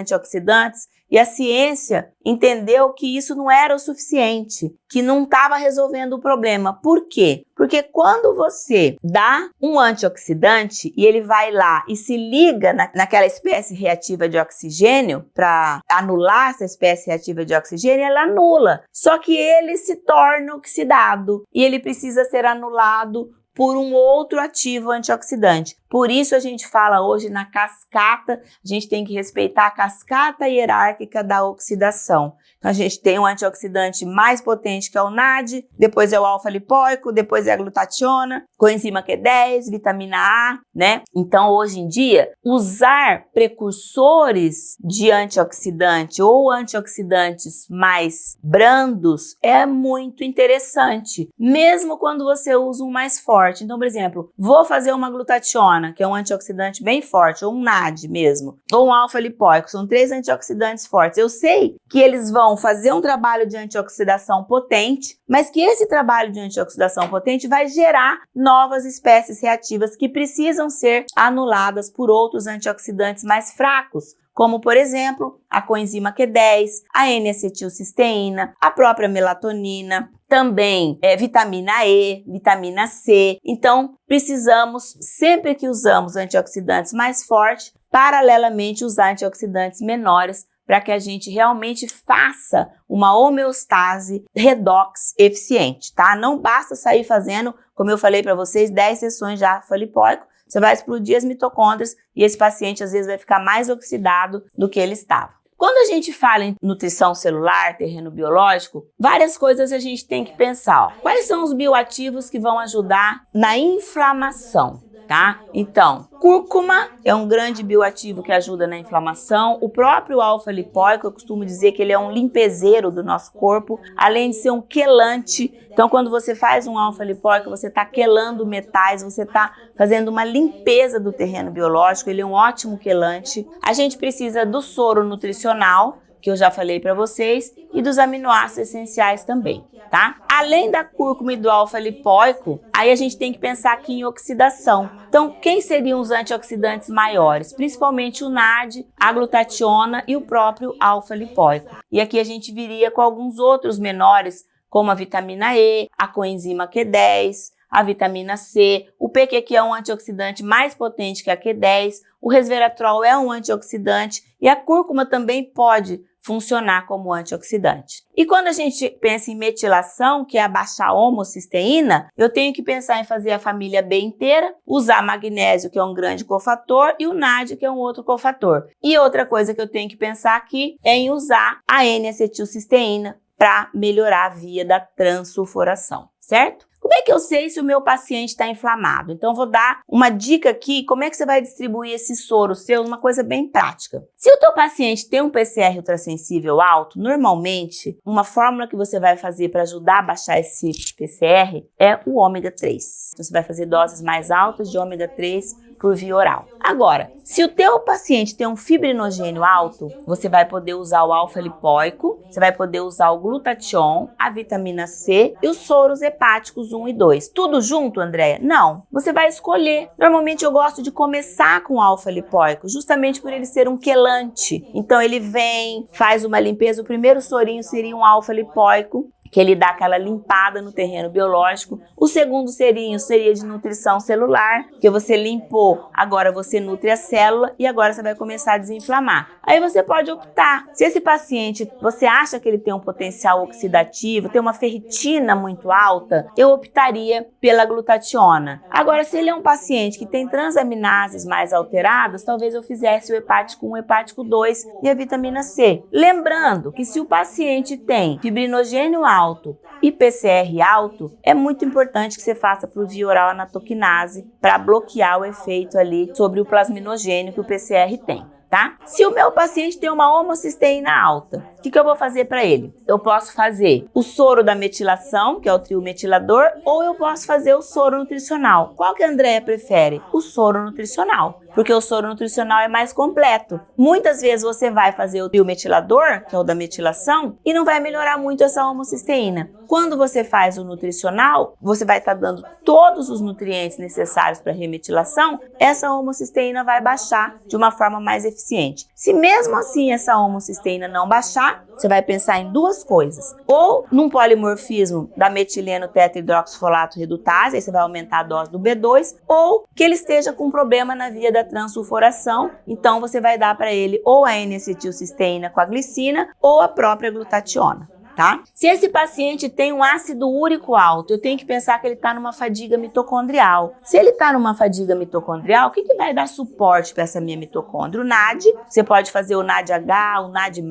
Speaker 1: e a ciência entendeu que isso não era o suficiente, que não estava resolvendo o problema. Por quê? Porque quando você dá um antioxidante e ele vai lá e se liga naquela espécie reativa de oxigênio, para anular essa espécie reativa de oxigênio, ela anula. Só que ele se torna oxidado e ele precisa ser anulado por um outro ativo antioxidante. Por isso a gente fala hoje na cascata, a gente tem que respeitar a cascata hierárquica da oxidação. Então a gente tem um antioxidante mais potente que é o NAD, depois é o alfa-lipoico, depois é a glutationa, coenzima Q10, vitamina A, né? Então hoje em dia, usar precursores de antioxidante ou antioxidantes mais brandos é muito interessante, mesmo quando você usa um mais forte. Então, por exemplo, vou fazer uma glutationa, que é um antioxidante bem forte, ou um NAD mesmo, ou um alfa-lipoico, são 3 antioxidantes fortes. Eu sei que eles vão fazer um trabalho de antioxidação potente, mas que esse trabalho de antioxidação potente vai gerar novas espécies reativas que precisam ser anuladas por outros antioxidantes mais fracos, como, por exemplo, a coenzima Q10, a N-acetilcisteína, a própria melatonina, também vitamina E, vitamina C. Então, precisamos, sempre que usamos antioxidantes mais fortes, paralelamente usar antioxidantes menores para que a gente realmente faça uma homeostase redox eficiente, tá? Não basta sair fazendo, como eu falei para vocês, 10 sessões de alfa-lipoico, você vai explodir as mitocôndrias e esse paciente às vezes vai ficar mais oxidado do que ele estava. Quando a gente fala em nutrição celular, terreno biológico, várias coisas a gente tem que pensar. Ó. Quais são os bioativos que vão ajudar na inflamação? Tá? Então, cúrcuma é um grande bioativo que ajuda na inflamação. O próprio alfa-lipoico, eu costumo dizer que ele é um limpezeiro do nosso corpo, além de ser um quelante. Então, quando você faz um alfa-lipoico, você está quelando metais, você está fazendo uma limpeza do terreno biológico, ele é um ótimo quelante. A gente precisa do soro nutricional, que eu já falei para vocês, e dos aminoácidos essenciais também, tá? Além da cúrcuma e do alfa-lipoico, aí a gente tem que pensar aqui em oxidação. Então, quem seriam os antioxidantes maiores? Principalmente o NAD, a glutationa e o próprio alfa-lipoico. E aqui a gente viria com alguns outros menores, como a vitamina E, a coenzima Q10, a vitamina C, o PQQ é um antioxidante mais potente que a Q10, o resveratrol é um antioxidante e a cúrcuma também pode funcionar como antioxidante. E quando a gente pensa em metilação, que é abaixar a homocisteína, eu tenho que pensar em fazer a família B inteira, usar magnésio, que é um grande cofator, e o NAD, que é um outro cofator. E outra coisa que eu tenho que pensar aqui é em usar a N-acetilcisteína para melhorar a via da transsulforação, certo? Como é que eu sei se o meu paciente está inflamado? Então, eu vou dar uma dica aqui, como é que você vai distribuir esse soro seu, uma coisa bem prática. Se o teu paciente tem um PCR ultrassensível alto, normalmente, uma fórmula que você vai fazer para ajudar a baixar esse PCR é o ômega 3. Então, você vai fazer doses mais altas de ômega 3 por via oral. Agora, se o teu paciente tem um fibrinogênio alto, você vai poder usar o alfa-lipoico, você vai poder usar o glutatión, a vitamina C e os soros hepáticos 1 e 2. Tudo junto, Andréia? Não. Você vai escolher. Normalmente eu gosto de começar com o alfa-lipoico, justamente por ele ser um quelante. Então ele vem, faz uma limpeza, o primeiro sorinho seria um alfa-lipoico, que ele dá aquela limpada no terreno biológico. O segundo seria de nutrição celular, que você limpou, agora você nutre a célula e agora você vai começar a desinflamar. Aí você pode optar. Se esse paciente, você acha que ele tem um potencial oxidativo, tem uma ferritina muito alta, eu optaria pela glutationa. Agora, se ele é um paciente que tem transaminases mais alteradas, talvez eu fizesse o hepático 1, hepático 2 e a vitamina C. Lembrando que se o paciente tem fibrinogênio alto e PCR alto, é muito importante que você faça por via oral anatoquinase para bloquear o efeito ali sobre o plasminogênio que o PCR tem. Tá? Se o meu paciente tem uma homocisteína alta, o que eu vou fazer para ele? Eu posso fazer o soro da metilação, que é o trio metilador, ou eu posso fazer o soro nutricional. Qual que a Andrea prefere? O soro nutricional, porque o soro nutricional é mais completo. Muitas vezes você vai fazer o trio metilador, que é o da metilação, e não vai melhorar muito essa homocisteína. Quando você faz o nutricional, você vai estar dando todos os nutrientes necessários para a remetilação, essa homocisteína vai baixar de uma forma mais eficiente. Se mesmo assim essa homocisteína não baixar, você vai pensar em duas coisas. Ou num polimorfismo da metileno tetrahidroxifolato redutase, aí você vai aumentar a dose do B2, ou que ele esteja com problema na via da transsulforação, então você vai dar para ele ou a N-acetilcisteína com a glicina ou a própria glutationa. Tá? Se esse paciente tem um ácido úrico alto, eu tenho que pensar que ele está numa fadiga mitocondrial. Se ele está numa fadiga mitocondrial, o que vai dar suporte para essa minha mitocôndria? O NAD, você pode fazer o NADH, o NAD+,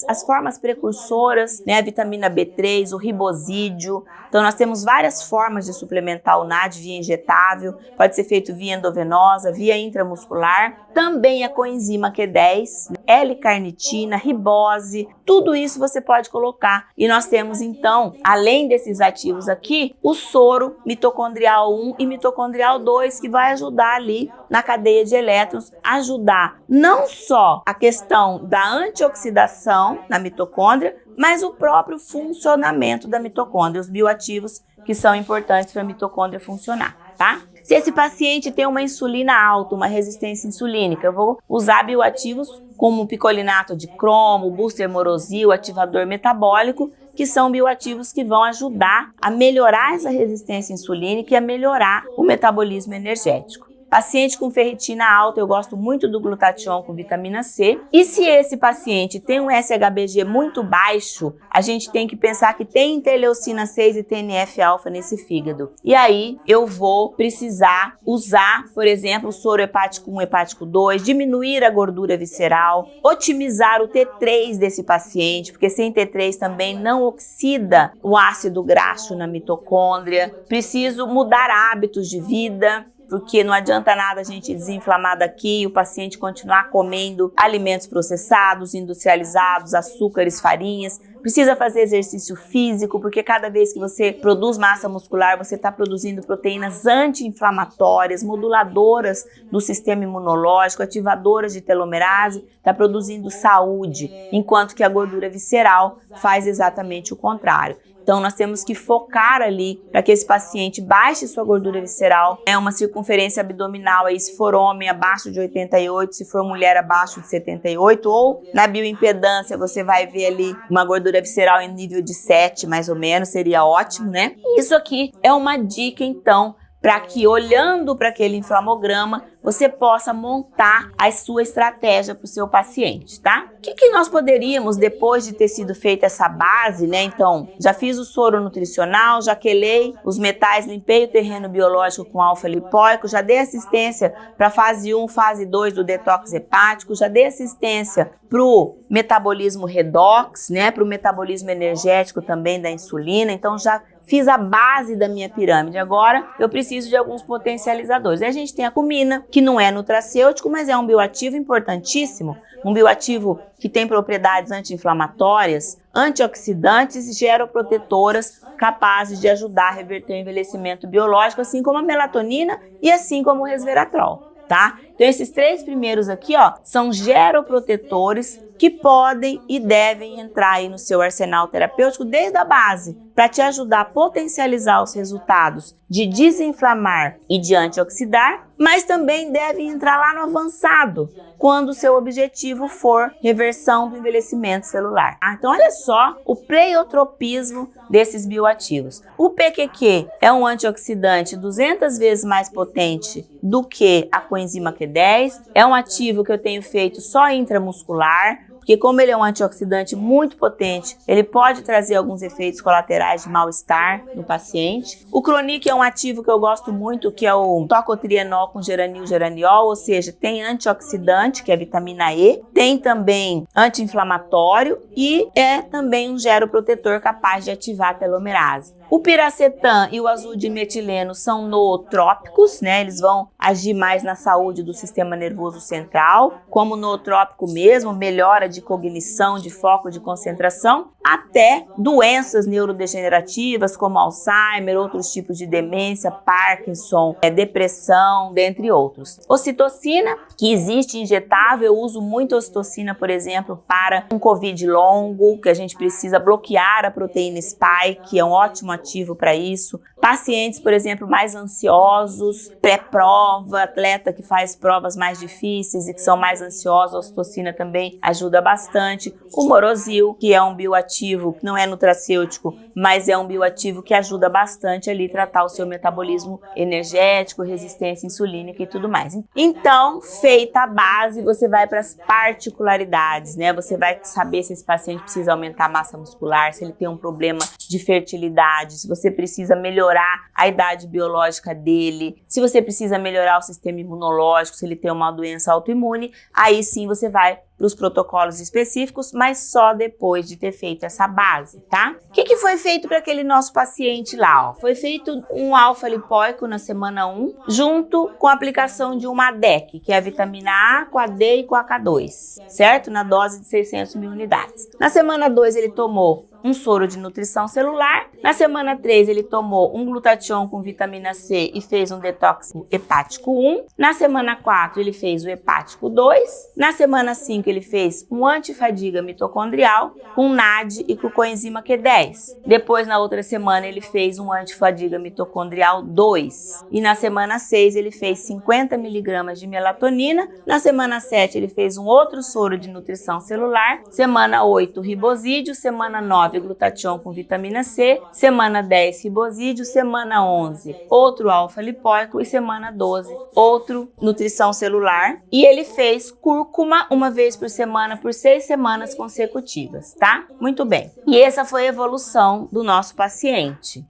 Speaker 1: as formas precursoras, né, a vitamina B3, o ribosídeo. Então nós temos várias formas de suplementar o NAD via injetável, pode ser feito via endovenosa, via intramuscular. Também a coenzima Q10, L-carnitina, ribose, tudo isso você pode colocar. E nós temos então, além desses ativos aqui, o soro mitocondrial 1 e mitocondrial 2, que vai ajudar ali na cadeia de elétrons, ajudar não só a questão da antioxidação na mitocôndria, mas o próprio funcionamento da mitocôndria, os bioativos que são importantes para a mitocôndria funcionar, tá? Se esse paciente tem uma insulina alta, uma resistência insulínica, eu vou usar bioativos como o picolinato de cromo, o booster morosil, o ativador metabólico, que são bioativos que vão ajudar a melhorar essa resistência insulínica e a melhorar o metabolismo energético. Paciente com ferritina alta, eu gosto muito do glutatión com vitamina C. E se esse paciente tem um SHBG muito baixo, a gente tem que pensar que tem interleucina 6 e TNF-alfa nesse fígado. E aí eu vou precisar usar, por exemplo, o soro hepático 1, hepático 2, diminuir a gordura visceral, otimizar o T3 desse paciente, porque sem T3 também não oxida o ácido graxo na mitocôndria. Preciso mudar hábitos de vida, porque não adianta nada a gente desinflamar daqui e o paciente continuar comendo alimentos processados, industrializados, açúcares, farinhas. Precisa fazer exercício físico, porque cada vez que você produz massa muscular, você está produzindo proteínas anti-inflamatórias, moduladoras do sistema imunológico, ativadoras de telomerase, está produzindo saúde, enquanto que a gordura visceral faz exatamente o contrário. Então, nós temos que focar ali para que esse paciente baixe sua gordura visceral, uma circunferência abdominal, aí, se for homem, abaixo de 88, se for mulher, abaixo de 78, ou na bioimpedância você vai ver ali uma gordura visceral em nível de 7, mais ou menos, seria ótimo, né? Isso aqui é uma dica, então, para que olhando para aquele inflamograma, você possa montar a sua estratégia para o seu paciente, tá? O que nós poderíamos, depois de ter sido feita essa base, né? Então, já fiz o soro nutricional, já quelei os metais, limpei o terreno biológico com alfa-lipóico, já dei assistência para fase 1, fase 2 do detox hepático, já dei assistência para o metabolismo redox, né? Para o metabolismo energético também da insulina, então já fiz a base da minha pirâmide. Agora eu preciso de alguns potencializadores. Aí a gente tem a cumina, que não é nutracêutico, mas é um bioativo importantíssimo, um bioativo que tem propriedades anti-inflamatórias, antioxidantes e geroprotetoras capazes de ajudar a reverter o envelhecimento biológico, assim como a melatonina e assim como o resveratrol, tá? Então esses 3 primeiros aqui, ó, são geroprotetores que podem e devem entrar aí no seu arsenal terapêutico desde a base, para te ajudar a potencializar os resultados de desinflamar e de antioxidar, mas também devem entrar lá no avançado, quando o seu objetivo for reversão do envelhecimento celular. Então olha só o pleiotropismo desses bioativos. O PQQ é um antioxidante 200 vezes mais potente do que a coenzima Q10, é um ativo que eu tenho feito só intramuscular, porque como ele é um antioxidante muito potente, ele pode trazer alguns efeitos colaterais de mal-estar no paciente. O Chronic é um ativo que eu gosto muito, que é o tocotrienol com geranil-geraniol, ou seja, tem antioxidante, que é a vitamina E, tem também anti-inflamatório e é também um geroprotetor capaz de ativar a telomerase. O piracetam e o azul-dimetileno são nootrópicos, né? Eles vão agir mais na saúde do sistema nervoso central, como nootrópico mesmo, melhora de cognição, de foco, de concentração, até doenças neurodegenerativas como Alzheimer, outros tipos de demência, Parkinson, depressão, dentre outros. Ocitocina, que existe injetável, eu uso muito ocitocina, por exemplo, para um COVID longo, que a gente precisa bloquear a proteína spike, que é um ótimo ativo para isso. Pacientes, por exemplo, mais ansiosos, pré-prova, atleta que faz provas mais difíceis e que são mais ansiosos, a ocitocina também ajuda bastante. O Morosil, que é um bioativo, que não é nutracêutico, mas é um bioativo que ajuda bastante ali a tratar o seu metabolismo energético, resistência insulínica e tudo mais. Então, feita a base, você vai para as particularidades, né? Você vai saber se esse paciente precisa aumentar a massa muscular, se ele tem um problema de fertilidade, se você precisa melhorar a idade biológica dele, se você precisa melhorar o sistema imunológico, se ele tem uma doença autoimune, aí sim você vai para os protocolos específicos, mas só depois de ter feito essa base, tá? O que foi feito para aquele nosso paciente lá? Ó? Foi feito um alfa-lipóico na semana 1, junto com a aplicação de uma ADEC, que é a vitamina A com a D e com a K2, certo? Na dose de 600 mil unidades. Na semana 2 ele tomou um soro de nutrição celular. Na semana 3 ele tomou um glutatión com vitamina C e fez um detox hepático 1. Na semana 4 ele fez o hepático 2. Na semana 5 ele fez um antifadiga mitocondrial com NAD e com coenzima Q10. Depois na outra semana ele fez um antifadiga mitocondrial 2. E na semana 6 ele fez 50 mg de melatonina. Na semana 7 ele fez um outro soro de nutrição celular. Semana 8 ribosídeo. Semana 9 glutatión com vitamina C, semana 10 ribosídeo, semana 11 outro alfa-lipóico e semana 12 outro nutrição celular. E ele fez cúrcuma uma vez por semana por 6 semanas consecutivas, tá? Muito bem. E essa foi a evolução do nosso paciente.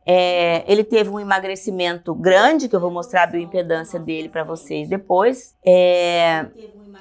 Speaker 1: Ele teve um emagrecimento grande, que eu vou mostrar a bioimpedância dele para vocês depois.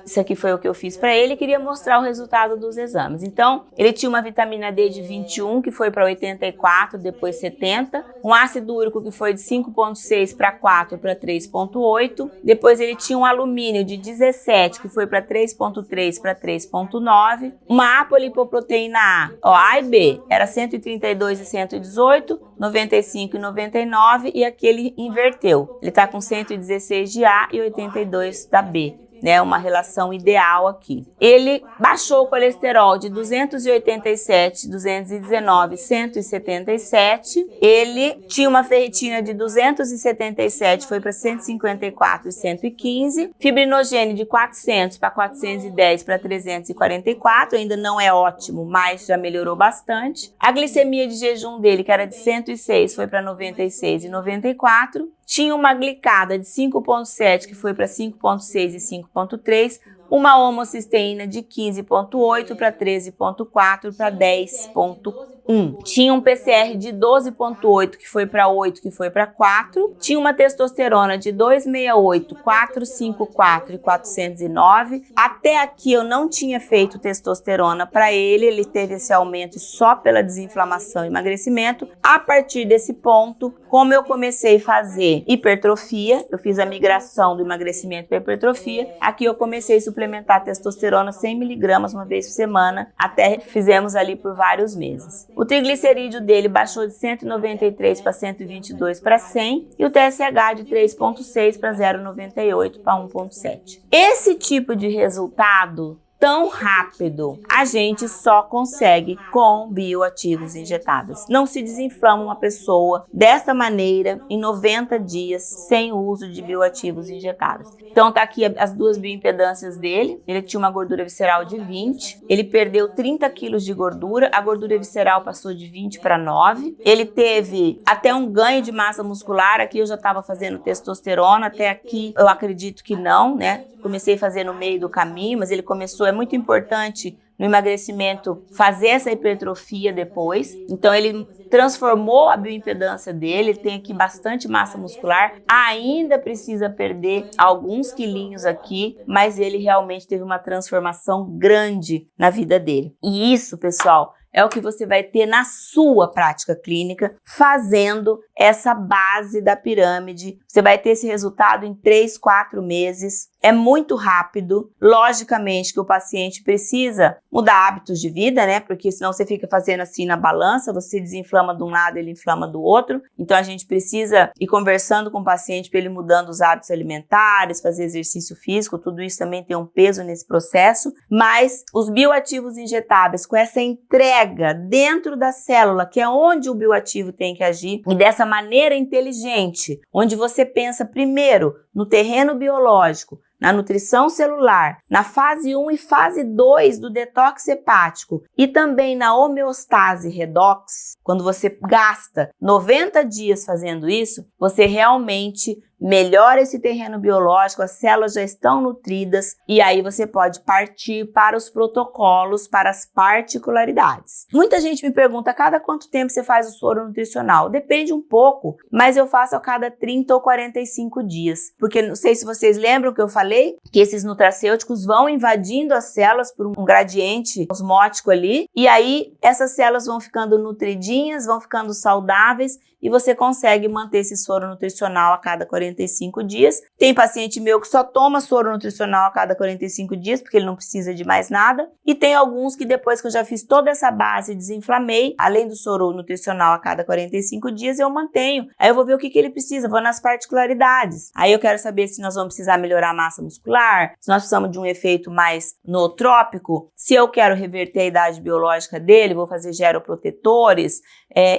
Speaker 1: Isso aqui foi o que eu fiz para ele, queria mostrar o resultado dos exames. Então, ele tinha uma vitamina D de 21, que foi para 84, depois 70. Um ácido úrico que foi de 5,6 para 4 para 3,8. Depois ele tinha um alumínio de 17, que foi para 3,3 para 3,9. Uma apolipoproteína A, ó, A e B, era 132 e 118, 95 e 99, e aqui ele inverteu. Ele está com 116 de A e 82 da B. Né, uma relação ideal aqui. Ele baixou o colesterol de 287, 219, 177. Ele tinha uma ferritina de 277, foi para 154 e 115. Fibrinogênio de 400 para 410 para 344, ainda não é ótimo, mas já melhorou bastante. A glicemia de jejum dele, que era de 106, foi para 96 e 94. Tinha uma glicada de 5,7, que foi para 5,6 e 5,3, uma homocisteína de 15,8 para 13,4 para 10,1. Tinha um PCR de 12,8, que foi para 8, que foi para 4. Tinha uma testosterona de 268, 454 e 409. Até aqui eu não tinha feito testosterona para ele, ele teve esse aumento só pela desinflamação e emagrecimento. A partir desse ponto, como eu comecei a fazer hipertrofia, eu fiz a migração do emagrecimento para hipertrofia, aqui eu comecei a suplementar testosterona 100 mg uma vez por semana, até fizemos ali por vários meses. O triglicerídeo dele baixou de 193 para 122 para 100 e o TSH de 3,6 para 0,98 para 1,7. Esse tipo de resultado tão rápido a gente só consegue com bioativos injetáveis. Não se desinflama uma pessoa dessa maneira em 90 dias sem o uso de bioativos injetáveis. Então tá aqui as duas bioimpedâncias dele. Ele tinha uma gordura visceral de 20, ele perdeu 30 quilos de gordura, a gordura visceral passou de 20 para 9. Ele teve até um ganho de massa muscular, aqui eu já estava fazendo testosterona, até aqui eu acredito que não, né? Comecei a fazer no meio do caminho, mas ele começou, é muito importante no emagrecimento fazer essa hipertrofia depois. Então ele transformou a bioimpedância dele, tem aqui bastante massa muscular, ainda precisa perder alguns quilinhos aqui, mas ele realmente teve uma transformação grande na vida dele. E isso, pessoal, é o que você vai ter na sua prática clínica, fazendo essa base da pirâmide. Você vai ter esse resultado em 3, 4 meses. É muito rápido. Logicamente que o paciente precisa mudar hábitos de vida, né? Porque senão você fica fazendo assim na balança, você desinflama de um lado, ele inflama do outro. Então a gente precisa ir conversando com o paciente para ele mudando os hábitos alimentares, fazer exercício físico, tudo isso também tem um peso nesse processo. Mas os bioativos injetáveis, com essa entrega dentro da célula, que é onde o bioativo tem que agir, e dessa maneira inteligente, onde você pensa primeiro no terreno biológico, na nutrição celular, na fase 1 e fase 2 do detox hepático e também na homeostase redox, quando você gasta 90 dias fazendo isso, você realmente melhora esse terreno biológico, as células já estão nutridas e aí você pode partir para os protocolos, para as particularidades. Muita gente me pergunta, a cada quanto tempo você faz o soro nutricional? Depende um pouco, mas eu faço a cada 30 ou 45 dias, porque não sei se vocês lembram que eu falei que esses nutracêuticos vão invadindo as células por um gradiente osmótico ali, e aí essas células vão ficando nutridinhas, vão ficando saudáveis, e você consegue manter esse soro nutricional a cada 45 dias. Tem paciente meu que só toma soro nutricional a cada 45 dias, porque ele não precisa de mais nada. E tem alguns que depois que eu já fiz toda essa base e desinflamei, além do soro nutricional a cada 45 dias, eu mantenho. Aí eu vou ver o que ele precisa, vou nas particularidades. Aí eu quero saber se nós vamos precisar melhorar a massa muscular, se nós precisamos de um efeito mais nootrópico, se eu quero reverter a idade biológica dele, vou fazer geroprotetores,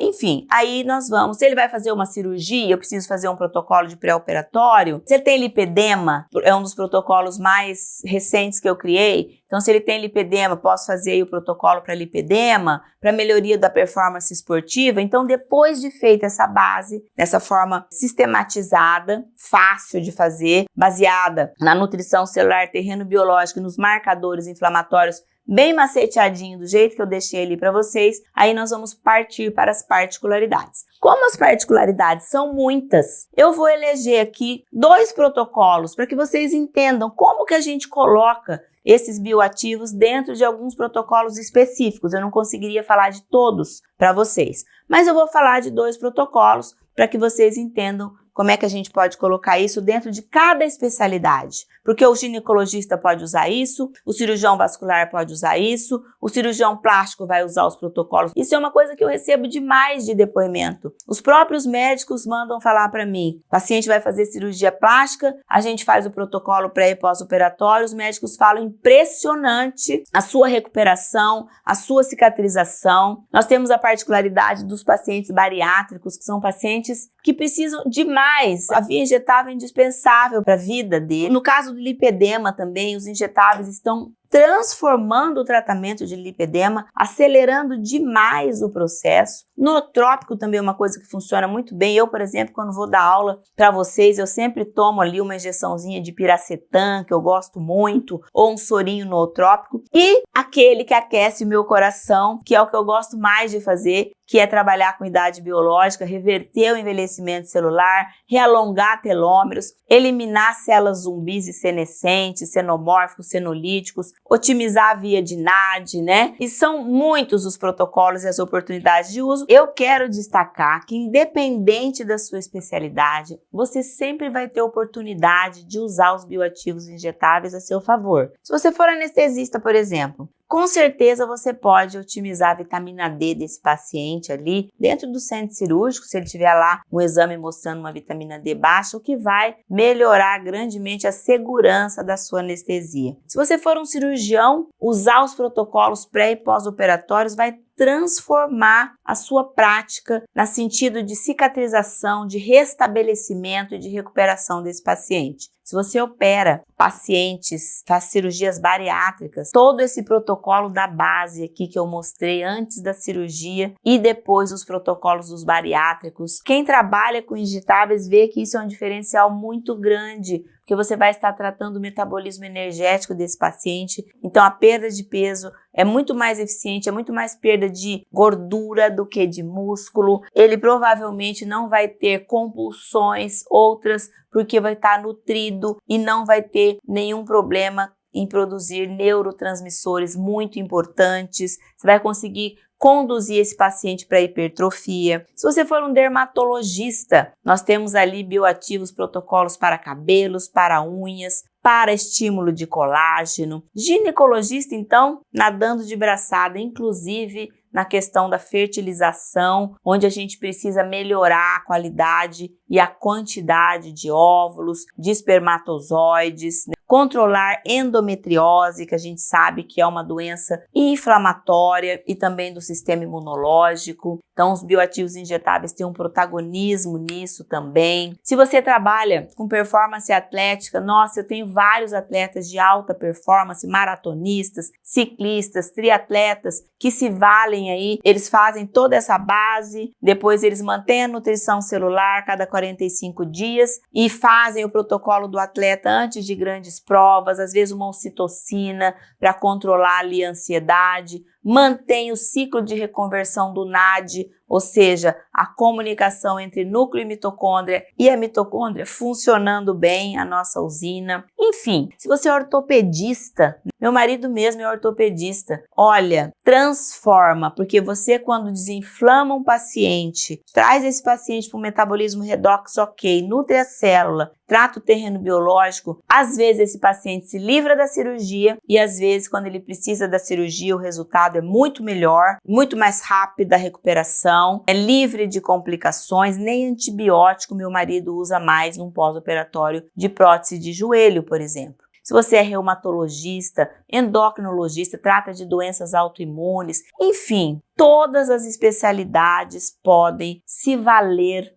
Speaker 1: enfim, aí nós vamos. Se ele vai fazer uma cirurgia, eu preciso fazer um protocolo de pré-operatório. Se ele tem lipedema, é um dos protocolos mais recentes que eu criei. Então, se ele tem lipedema, posso fazer aí o protocolo para lipedema, para melhoria da performance esportiva. Então, depois de feita essa base, dessa forma sistematizada, fácil de fazer, baseada na nutrição celular, terreno biológico e nos marcadores inflamatórios, bem maceteadinho, do jeito que eu deixei ali para vocês, aí nós vamos partir para as particularidades. Como as particularidades são muitas, eu vou eleger aqui 2 protocolos para que vocês entendam como que a gente coloca esses bioativos dentro de alguns protocolos específicos. Eu não conseguiria falar de todos para vocês, mas eu vou falar de 2 protocolos para que vocês entendam como é que a gente pode colocar isso dentro de cada especialidade. Porque o ginecologista pode usar isso, o cirurgião vascular pode usar isso, o cirurgião plástico vai usar os protocolos. Isso é uma coisa que eu recebo demais de depoimento. Os próprios médicos mandam falar para mim, o paciente vai fazer cirurgia plástica, a gente faz o protocolo pré e pós-operatório, os médicos falam impressionante a sua recuperação, a sua cicatrização. Nós temos a particularidade dos pacientes bariátricos, que são pacientes que precisam demais. A via injetável é indispensável para a vida dele. No caso do lipedema também, os injetáveis estão transformando o tratamento de lipedema, acelerando demais o processo. Nootrópico também é uma coisa que funciona muito bem. Eu, por exemplo, quando vou dar aula para vocês, eu sempre tomo ali uma injeçãozinha de piracetam, que eu gosto muito, ou um sorinho nootrópico. E aquele que aquece o meu coração, que é o que eu gosto mais de fazer, que é trabalhar com idade biológica, reverter o envelhecimento celular, realongar telômeros, eliminar células zumbis e senescentes, xenomórficos, senolíticos, otimizar a via de NAD, né? E são muitos os protocolos e as oportunidades de uso. Eu quero destacar que, independente da sua especialidade, você sempre vai ter oportunidade de usar os bioativos injetáveis a seu favor. Se você for anestesista, por exemplo, com certeza você pode otimizar a vitamina D desse paciente ali dentro do centro cirúrgico, se ele tiver lá um exame mostrando uma vitamina D baixa, o que vai melhorar grandemente a segurança da sua anestesia. Se você for um cirurgião, usar os protocolos pré e pós-operatórios vai transformar a sua prática no sentido de cicatrização, de restabelecimento e de recuperação desse paciente. Se você opera pacientes, faz cirurgias bariátricas, todo esse protocolo da base aqui que eu mostrei antes da cirurgia e depois os protocolos dos bariátricos, quem trabalha com injetáveis vê que isso é um diferencial muito grande, porque você vai estar tratando o metabolismo energético desse paciente, então a perda de peso é muito mais eficiente, é muito mais perda de gordura do que de músculo. Ele provavelmente não vai ter compulsões outras, porque vai estar nutrido e não vai ter nenhum problema em produzir neurotransmissores muito importantes. Você vai conseguir conduzir esse paciente para hipertrofia. Se você for um dermatologista, nós temos ali bioativos, protocolos para cabelos, para unhas, para estímulo de colágeno. Ginecologista, então, nadando de braçada, inclusive na questão da fertilização, onde a gente precisa melhorar a qualidade e a quantidade de óvulos, de espermatozoides, né? Controlar endometriose, que a gente sabe que é uma doença inflamatória e também do sistema imunológico. Então, os bioativos injetáveis têm um protagonismo nisso também. Se você trabalha com performance atlética, nossa, eu tenho vários atletas de alta performance, maratonistas, ciclistas, triatletas, que se valem aí, eles fazem toda essa base, depois eles mantêm a nutrição celular cada 45 dias e fazem o protocolo do atleta antes de grandes provas, às vezes uma ocitocina para controlar ali a ansiedade, mantém o ciclo de reconversão do NAD, ou seja, a comunicação entre núcleo e mitocôndria e a mitocôndria funcionando bem, a nossa usina. Enfim, se você é ortopedista, meu marido mesmo é ortopedista, olha, transforma, porque você quando desinflama um paciente, traz esse paciente para um metabolismo redox ok, nutre a célula, trata o terreno biológico, às vezes esse paciente se livra da cirurgia e às vezes quando ele precisa da cirurgia o resultado é muito melhor, muito mais rápido a recuperação, é livre de complicações, nem antibiótico meu marido usa mais num pós-operatório de prótese de joelho, por exemplo. Se você é reumatologista, endocrinologista, trata de doenças autoimunes, enfim, todas as especialidades podem se valer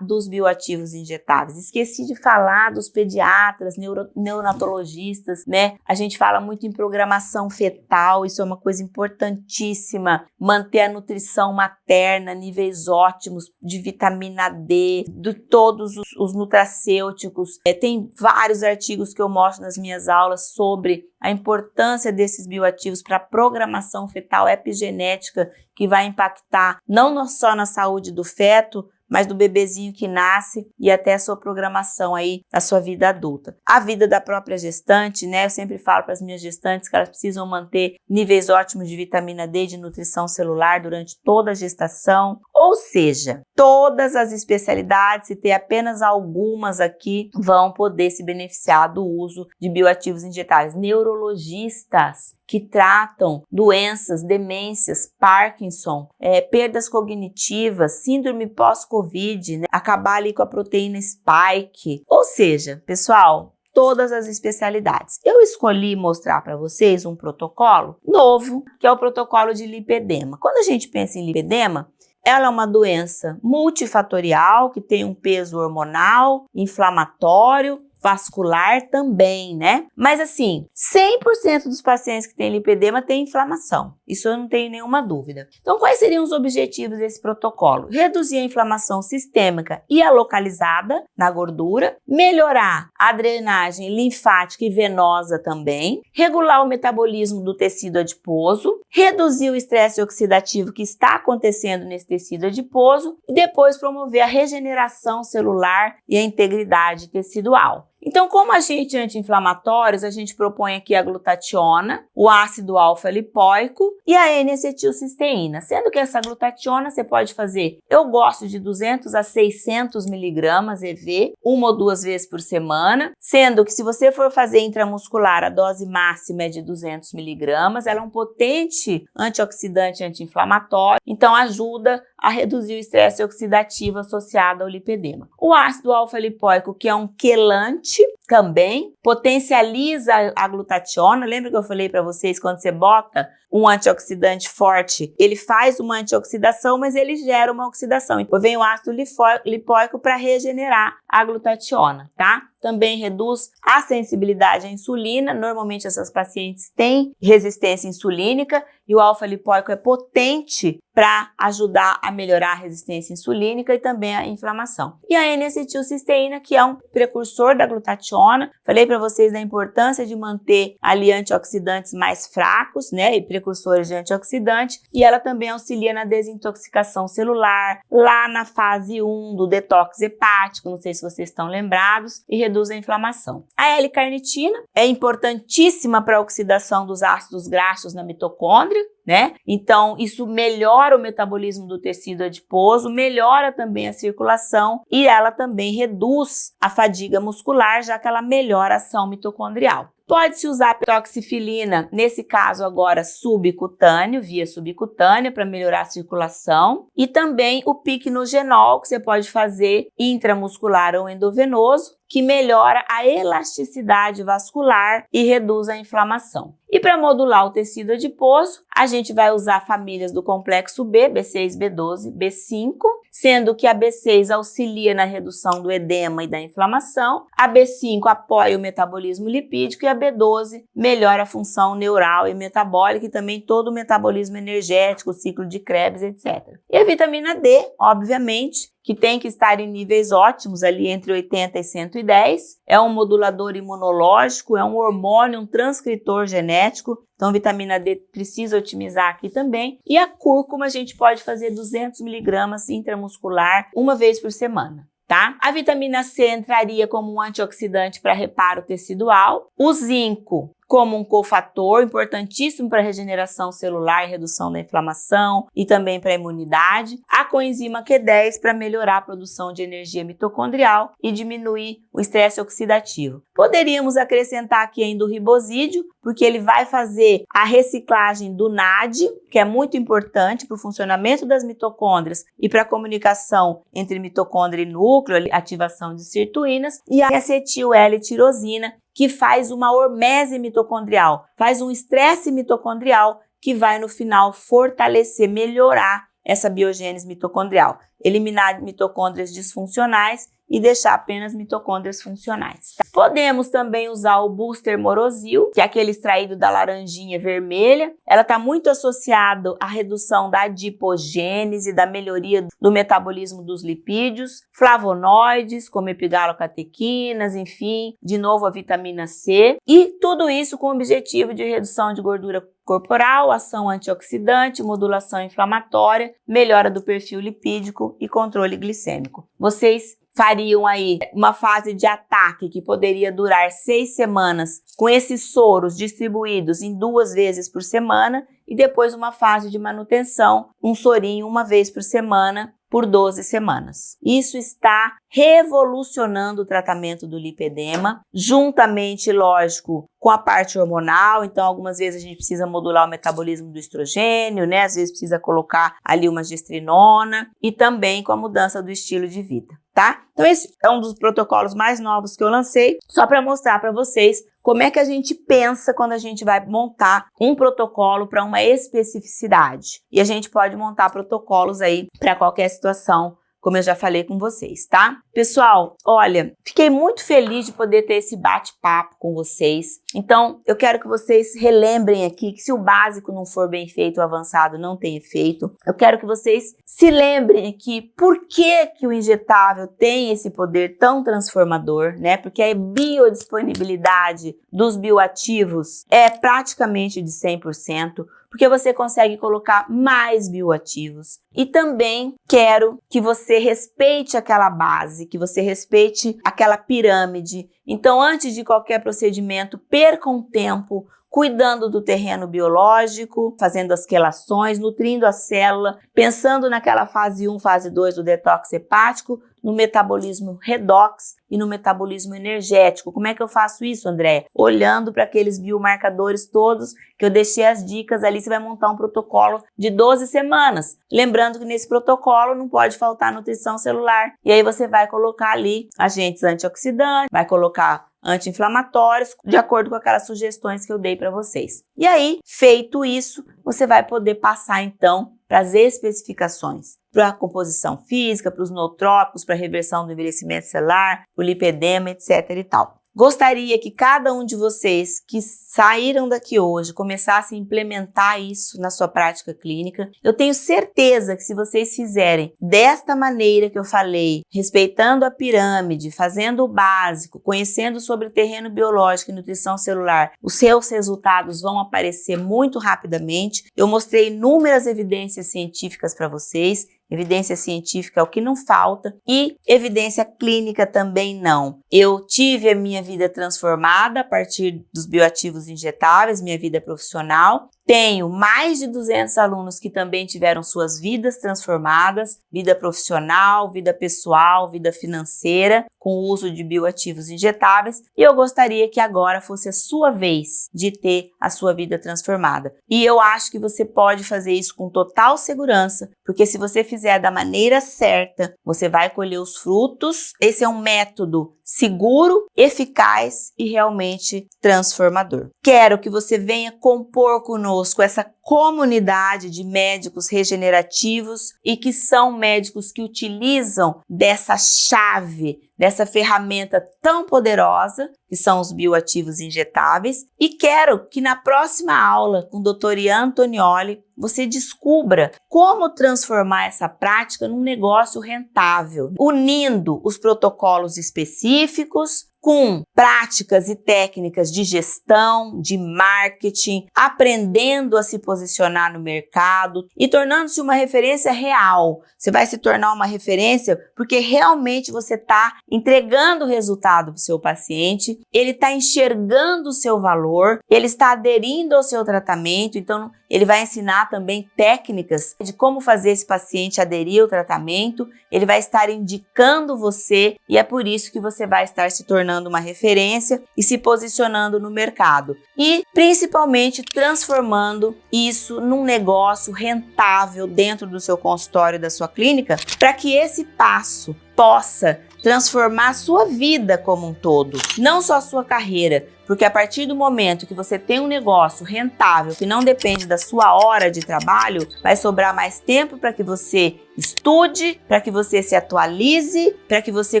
Speaker 1: dos bioativos injetáveis. Esqueci de falar dos pediatras, neonatologistas, né? A gente fala muito em programação fetal, isso é uma coisa importantíssima. Manter a nutrição materna, níveis ótimos de vitamina D, de todos os nutracêuticos. Tem vários artigos que eu mostro nas minhas aulas sobre a importância desses bioativos para a programação fetal epigenética, que vai impactar não só na saúde do feto, mas do bebezinho que nasce e até a sua programação aí da sua vida adulta. A vida da própria gestante, né? Eu sempre falo para as minhas gestantes que elas precisam manter níveis ótimos de vitamina D, de nutrição celular durante toda a gestação. Ou seja, todas as especialidades, se ter apenas algumas aqui, vão poder se beneficiar do uso de bioativos injetáveis. Neurologistas que tratam doenças, demências, Parkinson, perdas cognitivas, síndrome pós-Covid, né? Acabar ali com a proteína spike. Ou seja, pessoal, todas as especialidades. Eu escolhi mostrar para vocês um protocolo novo, que é o protocolo de lipedema. Quando a gente pensa em lipedema, ela é uma doença multifatorial que tem um peso hormonal, inflamatório, vascular também, né? Mas assim, 100% dos pacientes que têm lipedema têm inflamação. Isso eu não tenho nenhuma dúvida. Então, quais seriam os objetivos desse protocolo? Reduzir a inflamação sistêmica e a localizada na gordura, melhorar a drenagem linfática e venosa também, regular o metabolismo do tecido adiposo, reduzir o estresse oxidativo que está acontecendo nesse tecido adiposo e depois promover a regeneração celular e a integridade tecidual. Então, como agente anti-inflamatórios, a gente propõe aqui a glutationa, o ácido alfa-lipóico e a N-acetilcisteína. Sendo que essa glutationa você pode fazer, eu gosto de 200 a 600 miligramas EV, 1 ou 2 vezes por semana, sendo que se você for fazer intramuscular, a dose máxima é de 200 miligramas, ela é um potente antioxidante anti-inflamatório, então ajuda a reduzir o estresse oxidativo associado ao lipedema. O ácido alfa-lipóico, que é um quelante, também potencializa a glutationa. Lembra que eu falei para vocês, quando você bota um antioxidante forte, ele faz uma antioxidação, mas ele gera uma oxidação. Então vem o ácido lipóico para regenerar a glutationa, tá? Também reduz a sensibilidade à insulina. Normalmente essas pacientes têm resistência insulínica e o alfa-lipóico é potente para ajudar a melhorar a resistência insulínica e também a inflamação. E a N-acetilcisteína, que é um precursor da glutationa. Falei para vocês da importância de manter ali antioxidantes mais fracos, né, e precursores de antioxidante, e ela também auxilia na desintoxicação celular, lá na fase 1 do detox hepático, não sei se vocês estão lembrados, e reduz a inflamação. A L-carnitina é importantíssima para a oxidação dos ácidos graxos na mitocôndria, né? Então, isso melhora o metabolismo do tecido adiposo, melhora também a circulação e ela também reduz a fadiga muscular, já que ela melhora a ação mitocondrial. Pode-se usar a toxifilina, nesse caso agora subcutâneo, via subcutânea, para melhorar a circulação. E também o piquenogenol, que você pode fazer intramuscular ou endovenoso, que melhora a elasticidade vascular e reduz a inflamação. E para modular o tecido adiposo, a gente vai usar famílias do complexo B, B6, B12, B5, sendo que a B6 auxilia na redução do edema e da inflamação, a B5 apoia o metabolismo lipídico e a B12 melhora a função neural e metabólica e também todo o metabolismo energético, o ciclo de Krebs, etc. E a vitamina D, obviamente, que tem que estar em níveis ótimos, ali entre 80 e 110. É um modulador imunológico, é um hormônio, um transcritor genético. Então, vitamina D precisa otimizar aqui também. E a cúrcuma a gente pode fazer 200 miligramas intramuscular uma vez por semana. Tá? A vitamina C entraria como um antioxidante para reparo tecidual. O zinco como um cofator importantíssimo para a regeneração celular e redução da inflamação e também para a imunidade. A coenzima Q10 para melhorar a produção de energia mitocondrial e diminuir o estresse oxidativo. Poderíamos acrescentar aqui ainda o ribosídeo, porque ele vai fazer a reciclagem do NAD, que é muito importante para o funcionamento das mitocôndrias e para a comunicação entre mitocôndria e núcleo, ativação de sirtuínas, e a acetil L-tirosina, que faz uma hormese mitocondrial, faz um estresse mitocondrial que vai no final fortalecer, melhorar essa biogênese mitocondrial, eliminar mitocôndrias disfuncionais e deixar apenas mitocôndrias funcionais. Tá? Podemos também usar o booster morosil, que é aquele extraído da laranjinha vermelha. Ela está muito associada à redução da adipogênese, da melhoria do metabolismo dos lipídios, flavonoides, como epigalocatequinas, enfim, de novo a vitamina C. E tudo isso com o objetivo de redução de gordura corporal, ação antioxidante, modulação inflamatória, melhora do perfil lipídico e controle glicêmico. Vocês fariam aí uma fase de ataque que poderia durar 6 semanas com esses soros distribuídos em 2 vezes por semana e depois uma fase de manutenção, um sorinho 1 vez por semana por 12 semanas. Isso está revolucionando o tratamento do lipedema, juntamente, lógico, com a parte hormonal. Então, algumas vezes a gente precisa modular o metabolismo do estrogênio, né? Às vezes precisa colocar ali uma gestrinona e também com a mudança do estilo de vida, tá? Então, esse é um dos protocolos mais novos que eu lancei, só para mostrar para vocês como é que a gente pensa quando a gente vai montar um protocolo para uma especificidade. E a gente pode montar protocolos aí para qualquer situação, como eu já falei com vocês, tá? Pessoal, olha, fiquei muito feliz de poder ter esse bate-papo com vocês. Então, eu quero que vocês relembrem aqui que se o básico não for bem feito, o avançado não tem efeito. Eu quero que vocês se lembrem aqui por que o injetável tem esse poder tão transformador, né? Porque a biodisponibilidade dos bioativos é praticamente de 100%. porque você consegue colocar mais bioativos. E também quero que você respeite aquela base, que você respeite aquela pirâmide. Então, antes de qualquer procedimento, perca um tempo cuidando do terreno biológico, fazendo as quelações, nutrindo a célula, pensando naquela fase 1, fase 2 do detox hepático, no metabolismo redox e no metabolismo energético. Como é que eu faço isso, André? Olhando para aqueles biomarcadores todos que eu deixei as dicas ali, você vai montar um protocolo de 12 semanas. Lembrando que nesse protocolo não pode faltar nutrição celular. E aí você vai colocar ali agentes antioxidantes, vai colocar anti-inflamatórios, de acordo com aquelas sugestões que eu dei para vocês. E aí, feito isso, você vai poder passar então para as especificações, para a composição física, para os nootrópicos, para a reversão do envelhecimento celular, o lipedema, etc. e tal. Gostaria que cada um de vocês que saíram daqui hoje começassem a implementar isso na sua prática clínica. Eu tenho certeza que se vocês fizerem desta maneira que eu falei, respeitando a pirâmide, fazendo o básico, conhecendo sobre o terreno biológico e nutrição celular, os seus resultados vão aparecer muito rapidamente. Eu mostrei inúmeras evidências científicas para vocês. Evidência científica é o que não falta e evidência clínica também não. Eu tive a minha vida transformada a partir dos bioativos injetáveis, minha vida profissional. Tenho mais de 200 alunos que também tiveram suas vidas transformadas, vida profissional, vida pessoal, vida financeira, com o uso de bioativos injetáveis, e eu gostaria que agora fosse a sua vez de ter a sua vida transformada. E eu acho que você pode fazer isso com total segurança, porque se você fizer da maneira certa, você vai colher os frutos. Esse é um método seguro, eficaz e realmente transformador. Quero que você venha compor conosco essa comunidade de médicos regenerativos e que são médicos que utilizam dessa chave, dessa ferramenta tão poderosa, que são os bioativos injetáveis, e quero que na próxima aula com o Dr. Ian Antonioli você descubra como transformar essa prática num negócio rentável, unindo os protocolos específicos com práticas e técnicas de gestão, de marketing, aprendendo a se posicionar no mercado e tornando-se uma referência real. Você vai se tornar uma referência porque realmente você está entregando o resultado para o seu paciente, ele está enxergando o seu valor, ele está aderindo ao seu tratamento, então ele vai ensinar também técnicas de como fazer esse paciente aderir ao tratamento, ele vai estar indicando você e é por isso que você vai estar se tornando uma referência e se posicionando no mercado e principalmente transformando isso num negócio rentável dentro do seu consultório, da sua clínica, para que esse passo possa transformar a sua vida como um todo, não só a sua carreira, porque a partir do momento que você tem um negócio rentável que não depende da sua hora de trabalho, vai sobrar mais tempo para que você estude, para que você se atualize, para que você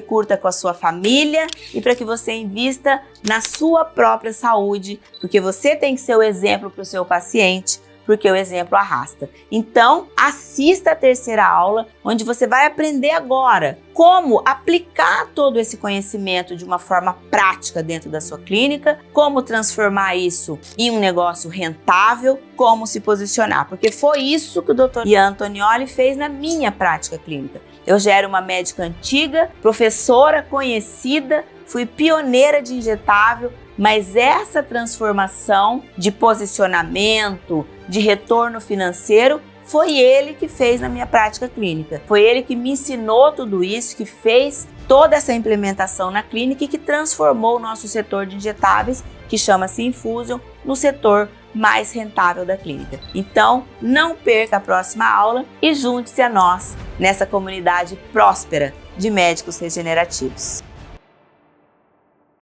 Speaker 1: curta com a sua família e para que você invista na sua própria saúde, porque você tem que ser o exemplo para o seu paciente, porque o exemplo arrasta. Então, assista a terceira aula, onde você vai aprender agora como aplicar todo esse conhecimento de uma forma prática dentro da sua clínica, como transformar isso em um negócio rentável, como se posicionar, porque foi isso que o Dr. Ian Antonioli fez na minha prática clínica. Eu já era uma médica antiga, professora conhecida, fui pioneira de injetável, mas essa transformação de posicionamento, de retorno financeiro, foi ele que fez na minha prática clínica. Foi ele que me ensinou tudo isso, que fez toda essa implementação na clínica e que transformou o nosso setor de injetáveis, que chama-se Infusion, no setor mais rentável da clínica. Então, não perca a próxima aula e junte-se a nós nessa comunidade próspera de médicos regenerativos.